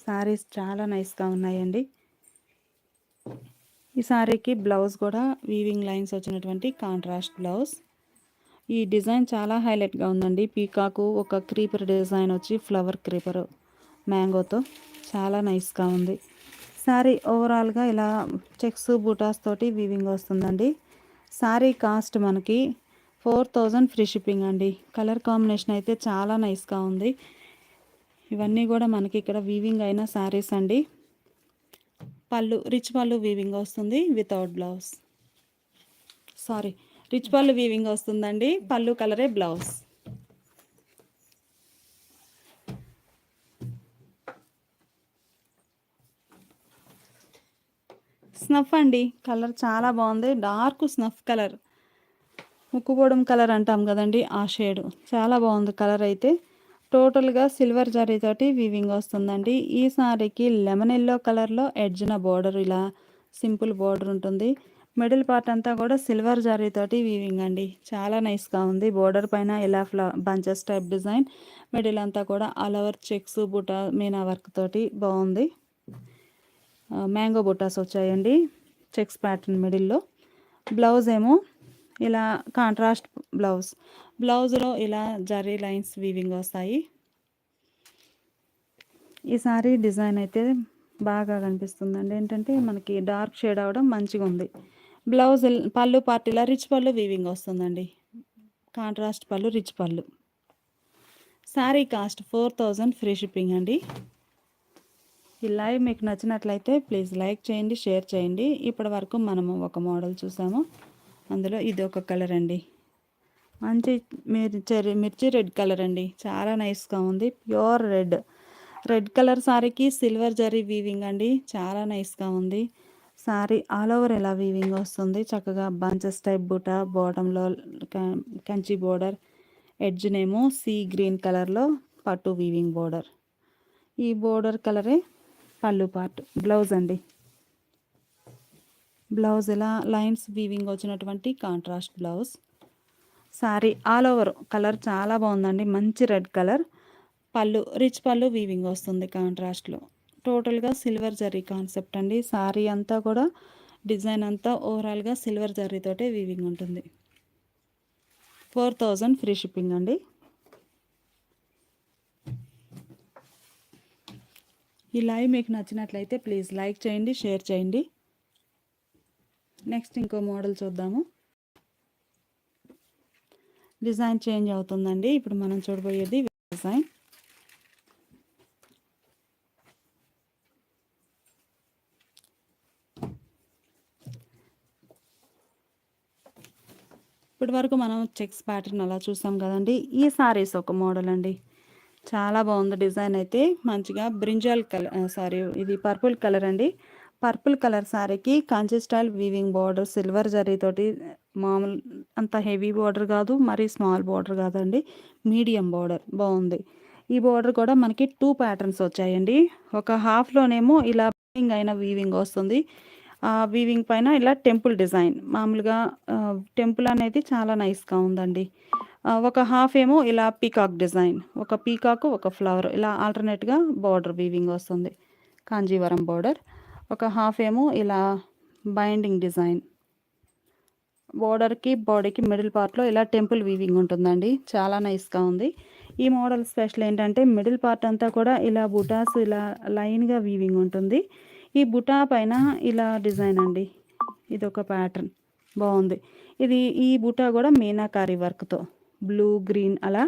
S1: సారీస్ చాలా నైస్గా ఉన్నాయండి. ఈ సారీకి బ్లౌజ్ కూడా వీవింగ్ లైన్స్ వచ్చినటువంటి కాంట్రాస్ట్ బ్లౌజ్. ఈ డిజైన్ చాలా హైలైట్గా ఉందండి. పీకాకు ఒక క్రీపర్ డిజైన్ వచ్చి ఫ్లవర్ క్రీపర్ మ్యాంగోతో చాలా నైస్గా ఉంది. సారీ ఓవరాల్గా ఇలా చెక్స్ బూటాస్ తోటి వీవింగ్ వస్తుందండి. సారీ కాస్ట్ మనకి 4000 ఫ్రీ షిప్పింగ్ అండి. కలర్ కాంబినేషన్ అయితే చాలా నైస్గా ఉంది. ఇవన్నీ కూడా మనకి ఇక్కడ వీవింగ్ అయిన సారీస్ అండి. పళ్ళు రిచ్ పళ్ళు వీవింగ్ వస్తుంది వితౌట్ బ్లౌజ్. సారీ, రిచ్ పళ్ళు వీవింగ్ వస్తుందండి. పళ్ళు కలరే బ్లౌజ్. స్నఫ్ అండి. కలర్ చాలా బాగుంది. డార్క్ స్నఫ్ కలర్, ముక్కుపోవడం కలర్ అంటాం కదండి, ఆ షేడ్. చాలా బాగుంది కలర్ అయితే. టోటల్గా సిల్వర్ జరీతోటి వీవింగ్ వస్తుందండి. ఈ సారీకి లెమన్ ఎల్లో కలర్లో ఎడ్జ్న బోర్డర్ ఇలా సింపుల్ బోర్డర్ ఉంటుంది. మిడిల్ పార్ట్ అంతా కూడా సిల్వర్ జరీతోటి వీవింగ్ అండి. చాలా నైస్గా ఉంది. బోర్డర్ పైన ఇలా బంచెస్ టైప్ డిజైన్. మిడిల్ అంతా కూడా ఆల్ ఓవర్ చెక్స్ బుటా మీనా వర్క్ తోటి బాగుంది. మ్యాంగో బుటాస్ వచ్చాయండి చెక్స్ ప్యాటర్న్ మిడిల్లో. బ్లౌజ్ ఏమో ఇలా కాంట్రాస్ట్ బ్లౌజ్. బ్లౌజ్లో ఇలా జరీ లైన్స్ వీవింగ్ వస్తాయి. ఈ సారీ డిజైన్ అయితే బాగా కనిపిస్తుందండి. ఏంటంటే మనకి డార్క్ షేడ్ అవడం మంచిగా ఉంది. బ్లౌజ్ పళ్ళు పార్టీలా రిచ్ పళ్ళు వీవింగ్ వస్తుందండి. కాంట్రాస్ట్ పళ్ళు రిచ్ పళ్ళు. సారీ కాస్ట్ 4000 ఫ్రీ షిప్పింగ్ అండి. ఈ లైవ్ మీకు నచ్చినట్లయితే ప్లీజ్ లైక్ చేయండి, షేర్ చేయండి. ఇప్పటి వరకు మనము ఒక మోడల్ చూసాము. అందులో ఇది ఒక కలర్ అండి. మంచి మిర్చి రెడ్ కలర్ అండి. చాలా నైస్గా ఉంది. Pure red. రెడ్ కలర్ సారీకి సిల్వర్ జరీ వీవింగ్ అండి. చాలా నైస్గా ఉంది. సారీ ఆల్ ఓవర్ ఎలా వీవింగ్ వస్తుంది. చక్కగా బంచెస్ టైప్ బుటా, బాటంలో కంచి బోర్డర్, ఎడ్జ్నేమో సీ గ్రీన్ కలర్లో పట్టు వీవింగ్ బోర్డర్. ఈ బోర్డర్ కలరే పళ్ళు పార్ట్. బ్లౌజ్ అండి. బ్లౌజ్ ఇలా లైన్స్ వీవింగ్ వచ్చినటువంటి contrast blouse. Sari all over colour చాలా బాగుందండి. మంచి రెడ్ కలర్. పళ్ళు రిచ్ పళ్ళు వీవింగ్ వస్తుంది కాంట్రాస్ట్లో. టోటల్గా సిల్వర్ జరీ కాన్సెప్ట్ అండి. సారీ అంతా కూడా డిజైన్ అంతా ఓవరాల్గా సిల్వర్ జరీతోటే వీవింగ్ ఉంటుంది. 4000 ఫ్రీ షిప్పింగ్ అండి. ఈ లైవ్ మీకు నచ్చినట్లయితే ప్లీజ్ లైక్ చేయండి, షేర్ చేయండి. నెక్స్ట్ ఇంకో మోడల్ చూద్దాము. డిజైన్ చేంజ్ అవుతుందండి. ఇప్పుడు మనం చూడబోయేది డిజైన్. ఇప్పటి వరకు మనం చెక్స్ ప్యాటర్న్ అలా చూసాం కదండి. ఈ సారీస్ ఒక మోడల్ అండి. చాలా బాగుంది డిజైన్ అయితే. మంచిగా బ్రింజాల్ కలర్, ఇది పర్పుల్ కలర్ అండి. పర్పుల్ కలర్ సారీకి Kanchi style weaving border silver జరీతోటి, మామూలు అంత హెవీ బార్డర్ కాదు, మరి స్మాల్ బార్డర్ కాదండి, మీడియం బార్డర్ బాగుంది. ఈ బార్డర్ కూడా మనకి 2 ప్యాటర్న్స్ వచ్చాయండి. ఒక హాఫ్లోనేమో ఇలా అయిన వీవింగ్ వస్తుంది. వీవింగ్ పైన ఇలా టెంపుల్ డిజైన్, మామూలుగా టెంపుల్ అనేది చాలా నైస్గా ఉందండి. ఒక హాఫ్ ఏమో ఇలా పీకాక్ డిజైన్, ఒక పీకాక్ ఒక ఫ్లవర్ ఇలా ఆల్టర్నేట్గా బార్డర్ వీవింగ్ వస్తుంది, కాంజీవరం బార్డర్. ఒక హాఫ్ ఏమో ఇలా బైండింగ్ డిజైన్, బార్డర్కి బాడీకి మిడిల్ పార్ట్లో ఇలా టెంపుల్ వీవింగ్ ఉంటుందండి. చాలా నైస్గా ఉంది. ఈ మోడల్ స్పెషల్ ఏంటంటే మిడిల్ పార్ట్ అంతా కూడా ఇలా బుటాస్ ఇలా లైన్గా వీవింగ్ ఉంటుంది. ఈ బుటా పైన ఇలా డిజైన్ అండి. ఇది ఒక ప్యాటర్న్ బాగుంది. ఈ బుటా కూడా మీనాకారి వర్క్తో, బ్లూ గ్రీన్ అలా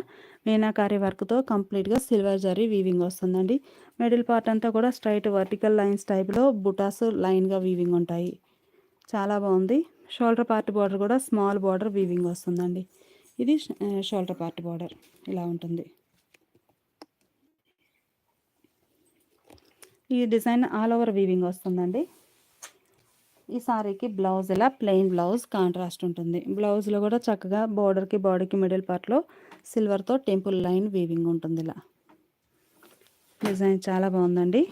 S1: మీనాకారి వర్క్తో కంప్లీట్గా సిల్వర్ జరీ వీవింగ్ వస్తుందండి. మిడిల్ పార్ట్ అంతా కూడా స్ట్రైట్ వర్టికల్ లైన్స్ టైప్లో బుటాస్ లైన్గా వీవింగ్ ఉంటాయి. చాలా బాగుంది. షోల్డర్ పార్ట్ బార్డర్ కూడా స్మాల్ బార్డర్ వీవింగ్ వస్తుందండి. ఇది షోల్డర్ పార్ట్ బార్డర్ ఇలా ఉంటుంది. ఈ డిజైన్ ఆల్ ఓవర్ వీవింగ్ వస్తుందండి. ఈ సారీకి బ్లౌజ్ ఇలా ప్లెయిన్ బ్లౌజ్ కాంట్రాస్ట్ ఉంటుంది. బ్లౌజ్లో కూడా చక్కగా బార్డర్కి బాడీకి మిడిల్ పార్ట్లో సిల్వర్తో టెంపుల్ లైన్ వీవింగ్ ఉంటుంది. ఇలా డిజైన్ చాలా బాగుందండి.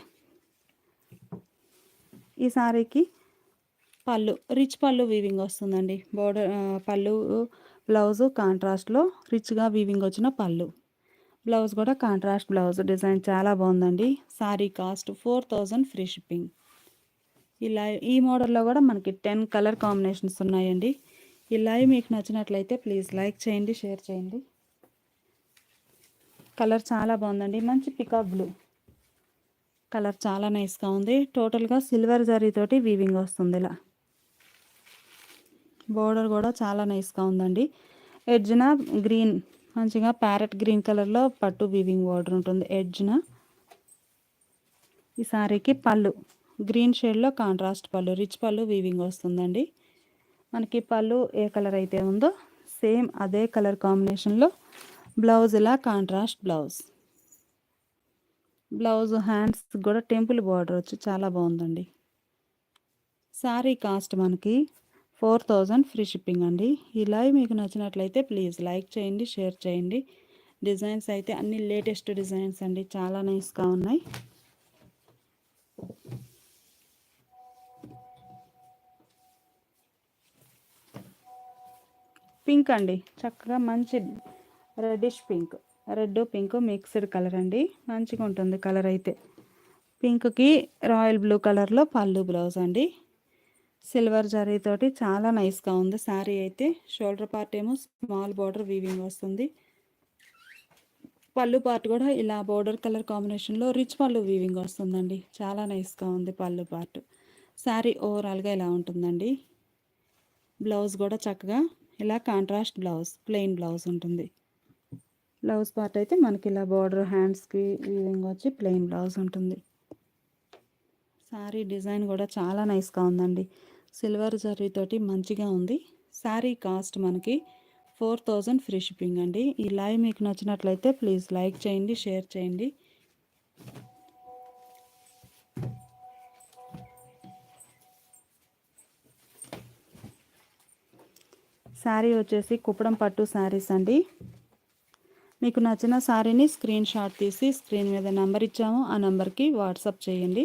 S1: ఈ సారీకి పళ్ళు రిచ్ పళ్ళు వీవింగ్ వస్తుందండి. బార్డర్ పళ్ళు బ్లౌజు కాంట్రాస్ట్లో రిచ్గా వీవింగ్ వచ్చిన పళ్ళు, బ్లౌజ్ కూడా కాంట్రాస్ట్ బ్లౌజ్. డిజైన్ చాలా బాగుందండి. Sorry cost 4000 free shipping. ఈ మోడల్లో కూడా మనకి 10 కలర్ కాంబినేషన్స్ ఉన్నాయండి. ఈ లైవ్ మీకు నచ్చినట్లయితే ప్లీజ్ లైక్ చేయండి, షేర్ చేయండి. కలర్ చాలా బాగుందండి. మంచి పికాక్ బ్లూ కలర్ చాలా నైస్గా ఉంది. టోటల్గా సిల్వర్ జరీతోటి వీవింగ్ వస్తుంది. ఇలా బోర్డర్ కూడా చాలా నైస్గా ఉందండి. ఎడ్జ్న గ్రీన్, మంచిగా ప్యారెట్ గ్రీన్ కలర్లో పట్టు వీవింగ్ బోర్డర్ ఉంటుంది ఎడ్జ్న. ఈ సారీకి పళ్ళు గ్రీన్ షేడ్లో కాంట్రాస్ట్ పళ్ళు, రిచ్ పళ్ళు వీవింగ్ వస్తుందండి. మనకి పళ్ళు ఏ కలర్ అయితే ఉందో సేమ్ అదే కలర్ కాంబినేషన్లో బ్లౌజ్ ఇలా కాంట్రాస్ట్ బ్లౌజ్. బ్లౌజ్ హ్యాండ్స్ కూడా టెంపుల్ బార్డర్ వచ్చి చాలా బాగుందండి. సారీ కాస్ట్ మనకి 4000 ఫ్రీ షిప్పింగ్ అండి. ఈ లైవ్ మీకు నచ్చినట్లయితే ప్లీజ్ లైక్ చేయండి, షేర్ చేయండి. డిజైన్స్ అయితే అన్ని లేటెస్ట్ డిజైన్స్ అండి, చాలా నైస్గా ఉన్నాయి. పింక్ అండి, చక్కగా మంచి reddish pink, red pink mixed colour అండి. మంచిగా ఉంటుంది కలర్ అయితే. పింక్కి రాయల్ బ్లూ కలర్లో పళ్ళు బ్లౌజ్ అండి. సిల్వర్ జరీతోటి చాలా నైస్గా ఉంది శారీ అయితే. షోల్డర్ పార్ట్ ఏమో స్మాల్ బార్డర్ వీవింగ్ వస్తుంది. పళ్ళు పార్ట్ కూడా ఇలా బార్డర్ కలర్ కాంబినేషన్లో రిచ్ పళ్ళు వీవింగ్ వస్తుందండి. చాలా నైస్గా ఉంది పళ్ళు పార్ట్. శారీ ఓవరాల్గా ఇలా ఉంటుందండి. బ్లౌజ్ కూడా చక్కగా ఇలా కాంట్రాస్ట్ బ్లౌజ్, ప్లెయిన్ బ్లౌజ్ ఉంటుంది. బ్లౌజ్ పార్ట్ అయితే మనకి ఇలా బార్డర్ హ్యాండ్స్కి వీవింగ్ వచ్చి ప్లెయిన్ బ్లౌజ్ ఉంటుంది. శారీ డిజైన్ కూడా చాలా నైస్గా ఉందండి. సిల్వర్ జరీతోటి మంచిగా ఉంది. శారీ కాస్ట్ మనకి 4000 ఫ్రీ షిప్పింగ్ అండి. ఈ లైవ్ మీకు నచ్చినట్లయితే ప్లీజ్ లైక్ చేయండి, షేర్ చేయండి. శారీ వచ్చేసి కుప్పడం పట్టు శారీస్ అండి. మీకు నచ్చిన శారీని స్క్రీన్ షాట్ తీసి స్క్రీన్ మీద నెంబర్ ఇచ్చాము, ఆ నెంబర్కి వాట్సాప్ చేయండి.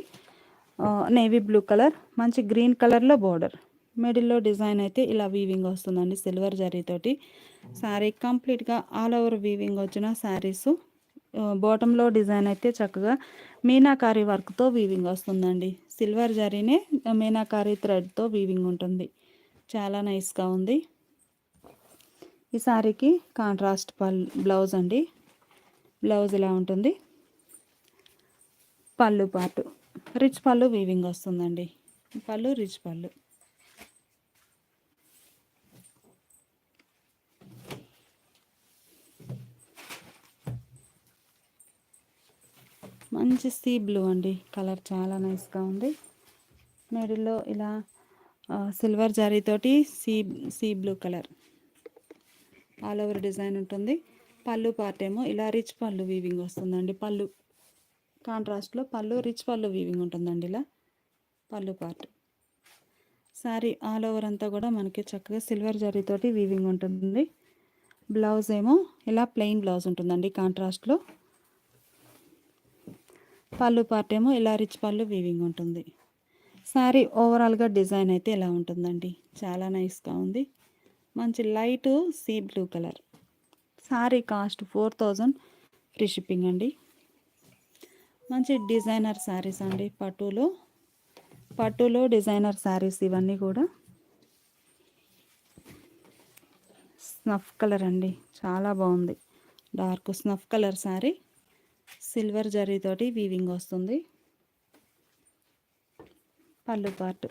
S1: నేవీ బ్లూ కలర్, మంచి గ్రీన్ కలర్లో బోర్డర్, మిడిల్లో డిజైన్ అయితే ఇలా వీవింగ్ వస్తుందండి సిల్వర్ జరీతోటి. శారీ కంప్లీట్గా ఆల్ ఓవర్ వీవింగ్ వచ్చిన శారీసు. బాటంలో డిజైన్ అయితే చక్కగా మీనాకారి వర్క్తో వీవింగ్ వస్తుందండి. సిల్వర్ జరీనే మీనాకారి థ్రెడ్తో వీవింగ్ ఉంటుంది. చాలా నైస్గా ఉంది. ఈ శారీకి కాంట్రాస్ట్ బ్లౌజ్ అండి. బ్లౌజ్ ఇలా ఉంటుంది. పళ్ళు పాటు రిచ్ పళ్ళు వీవింగ్ వస్తుందండి. పళ్ళు రిచ్ పళ్ళు. మంచి సీ బ్లూ అండి, కలర్ చాలా నైస్గా ఉంది. మిడిల్లో ఇలా సిల్వర్ జరీతోటి sea blue colour. All over design ఉంటుంది. పళ్ళు పార్ట్ ఏమో ఇలా రిచ్ పళ్ళు వీవింగ్ వస్తుందండి. పళ్ళు కాంట్రాస్ట్లో పళ్ళు రిచ్ పళ్ళు వీవింగ్ ఉంటుందండి. ఇలా పళ్ళు పార్ట్. శారీ ఆల్ ఓవర్ అంతా కూడా మనకి చక్కగా సిల్వర్ జరీతోటి వీవింగ్ ఉంటుంది. బ్లౌజ్ ఏమో ఇలా ప్లెయిన్ బ్లౌజ్ ఉంటుందండి కాంట్రాస్ట్లో. పళ్ళు పార్ట్ ఏమో ఇలా రిచ్ పళ్ళు వీవింగ్ ఉంటుంది. శారీ ఓవరాల్గా డిజైన్ అయితే ఇలా ఉంటుందండి. చాలా నైస్గా ఉంది. మంచి light sea blue colour. Sari cost 4000 free shipping అండి. మంచి డిజైనర్ శారీస్ అండి. పట్టులో డిజైనర్ శారీస్ ఇవన్నీ కూడా. స్నఫ్ కలర్ అండి, చాలా బాగుంది. Dark snuff colour sari silver జరీతోటి వీవింగ్ వస్తుంది. పళ్ళు పార్ట్.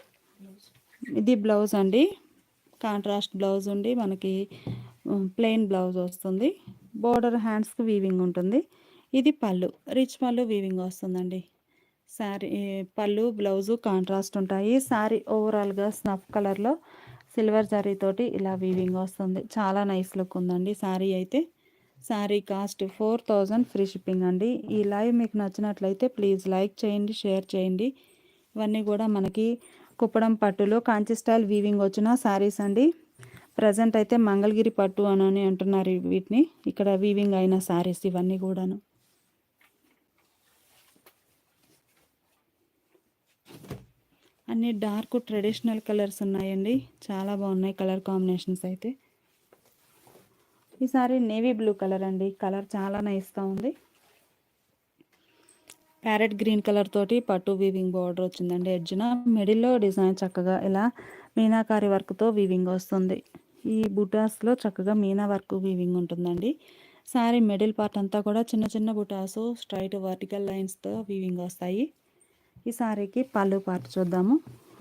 S1: ఇది బ్లౌజ్ అండి. కాంట్రాస్ట్ బ్లౌజ్ ఉండి మనకి ప్లెయిన్ బ్లౌజ్ వస్తుంది. బోర్డర్ హ్యాండ్స్కి వీవింగ్ ఉంటుంది. ఇది పళ్ళు రిచ్ పళ్ళు వీవింగ్ వస్తుందండి. శారీ పళ్ళు బ్లౌజు కాంట్రాస్ట్ ఉంటాయి. శారీ ఓవరాల్గా స్నఫ్ కలర్లో సిల్వర్ జరీతోటి ఇలా వీవింగ్ వస్తుంది. చాలా నైస్ లుక్ ఉందండి శారీ అయితే. శారీ కాస్ట్ 4000 ఫ్రీ షిప్పింగ్ అండి. ఈ లైవ్ మీకు నచ్చినట్లయితే ప్లీజ్ లైక్ చేయండి, షేర్ చేయండి. ఇవన్నీ కూడా మనకి కుప్పడం పట్టులో కాంచి స్టైల్ వీవింగ్ వచ్చిన శారీస్ అండి. ప్రజెంట్ అయితే మంగళగిరి పట్టు అని అంటున్నారు వీటిని. ఇక్కడ వీవింగ్ అయిన శారీస్ ఇవన్నీ కూడాను. అన్ని డార్క్ ట్రెడిషనల్ కలర్స్ ఉన్నాయండి. చాలా బాగున్నాయి కలర్ కాంబినేషన్స్ అయితే. ఈసారి నేవీ బ్లూ కలర్ అండి. కలర్ చాలా నైస్గా ఉంది. ప్యారెట్ గ్రీన్ కలర్ తోటి పట్టు వీవింగ్ బార్డర్ వచ్చిందండి. ఎడ్జ్న మిడిల్లో డిజైన్ చక్కగా ఇలా మీనాకారి వర్క్తో వీవింగ్ వస్తుంది. ఈ బుటాస్లో చక్కగా మీనా వర్క్ వీవింగ్ ఉంటుందండి. శారీ మిడిల్ పార్ట్ అంతా కూడా చిన్న చిన్న బుటాసు స్ట్రైట్ వర్టికల్ లైన్స్తో వీవింగ్ వస్తాయి. ఈ శారీకి పళ్ళు పార్ట్ చూద్దాము.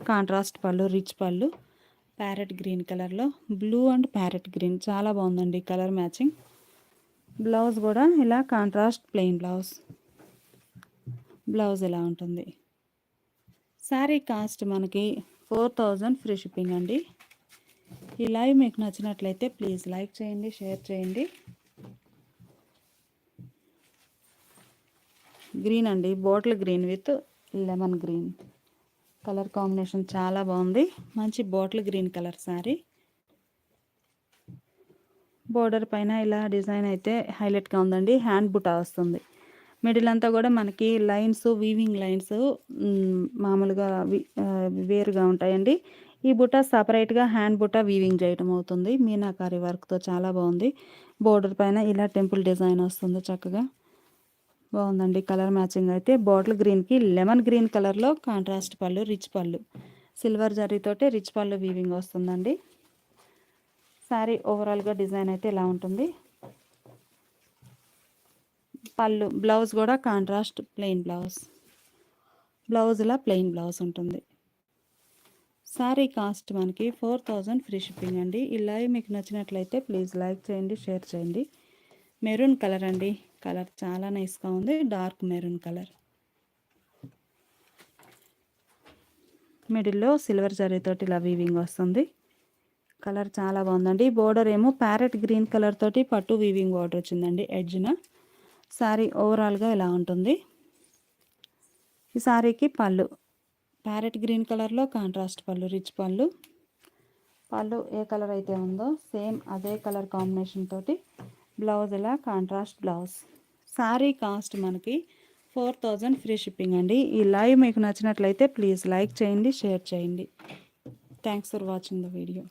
S1: కాంట్రాస్ట్ పళ్ళు రిచ్ పళ్ళు ప్యారెట్ గ్రీన్ కలర్లో బ్లూ అండ్ ప్యారెట్ గ్రీన్ చాలా బాగుందండి కలర్ మ్యాచింగ్. బ్లౌజ్ కూడా ఇలా కాంట్రాస్ట్ ప్లెయిన్ బ్లౌజ్ ఇలా ఉంటుంది. శారీ కాస్ట్ మనకి 4000 ఫ్రీ షిప్పింగ్ అండి. ఈ లైవ్ మీకు నచ్చినట్లయితే ప్లీజ్ లైక్ చేయండి, షేర్ చేయండి. గ్రీన్ అండి, bottle green with lemon green colour combination చాలా బాగుంది. మంచి bottle green colour sari. Border పైన ఇలా డిజైన్ అయితే హైలైట్గా ఉందండి. హ్యాండ్ బుటా వస్తుంది. మిడిల్ అంతా కూడా మనకి లైన్స్ వీవింగ్ లైన్స్ మామూలుగా వేరుగా ఉంటాయండి. ఈ బుట్ట సపరేట్గా హ్యాండ్ బుట్ట వీవింగ్ చేయడం అవుతుంది. మీనాకారి వర్క్తో చాలా బాగుంది. బోర్డర్ పైన ఇలా టెంపుల్ డిజైన్ వస్తుంది. చక్కగా బాగుందండి కలర్ మ్యాచింగ్ అయితే. బాటిల్ గ్రీన్కి లెమన్ గ్రీన్ కలర్లో కాంట్రాస్ట్ పళ్ళు రిచ్ పళ్ళు సిల్వర్ జరీతోటి రిచ్ పళ్ళు వీవింగ్ వస్తుందండి. శారీ ఓవరాల్గా డిజైన్ అయితే ఇలా ఉంటుంది. పళ్ళు బ్లౌజ్ కూడా కాంట్రాస్ట్ ప్లెయిన్ బ్లౌజ్లా ప్లెయిన్ బ్లౌజ్ ఉంటుంది. శారీ కాస్ట్ మనకి 4000 ఫ్రీ షిప్పింగ్ అండి. ఈ లైవ్ మీకు నచ్చినట్లయితే ప్లీజ్ లైక్ చేయండి, షేర్ చేయండి. మెరూన్ కలర్ అండి. కలర్ చాలా నైస్గా ఉంది. Dark maroon colour. మిడిల్లో సిల్వర్ జరీతోటి ఇలా వీవింగ్ వస్తుంది. కలర్ చాలా బాగుందండి. బోర్డర్ ఏమో ప్యారెట్ గ్రీన్ కలర్ తోటి పట్టు వీవింగ్ బోర్డర్ వచ్చిందండి ఎడ్జ్న. శారీ ఓవరాల్గా ఇలా ఉంటుంది. ఈ శారీకి పళ్ళు ప్యారెట్ గ్రీన్ కలర్లో కాంట్రాస్ట్ పళ్ళు రిచ్ పళ్ళు ఏ కలర్ అయితే ఉందో సేమ్ అదే కలర్ కాంబినేషన్ తోటి బ్లౌజ్ ఇలా కాంట్రాస్ట్ బ్లౌజ్. శారీ కాస్ట్ మనకి 4000 ఫ్రీ షిప్పింగ్ అండి. ఈ లైవ్ మీకు నచ్చినట్లయితే ప్లీజ్ లైక్ చేయండి, షేర్ చేయండి. Thanks for watching the video.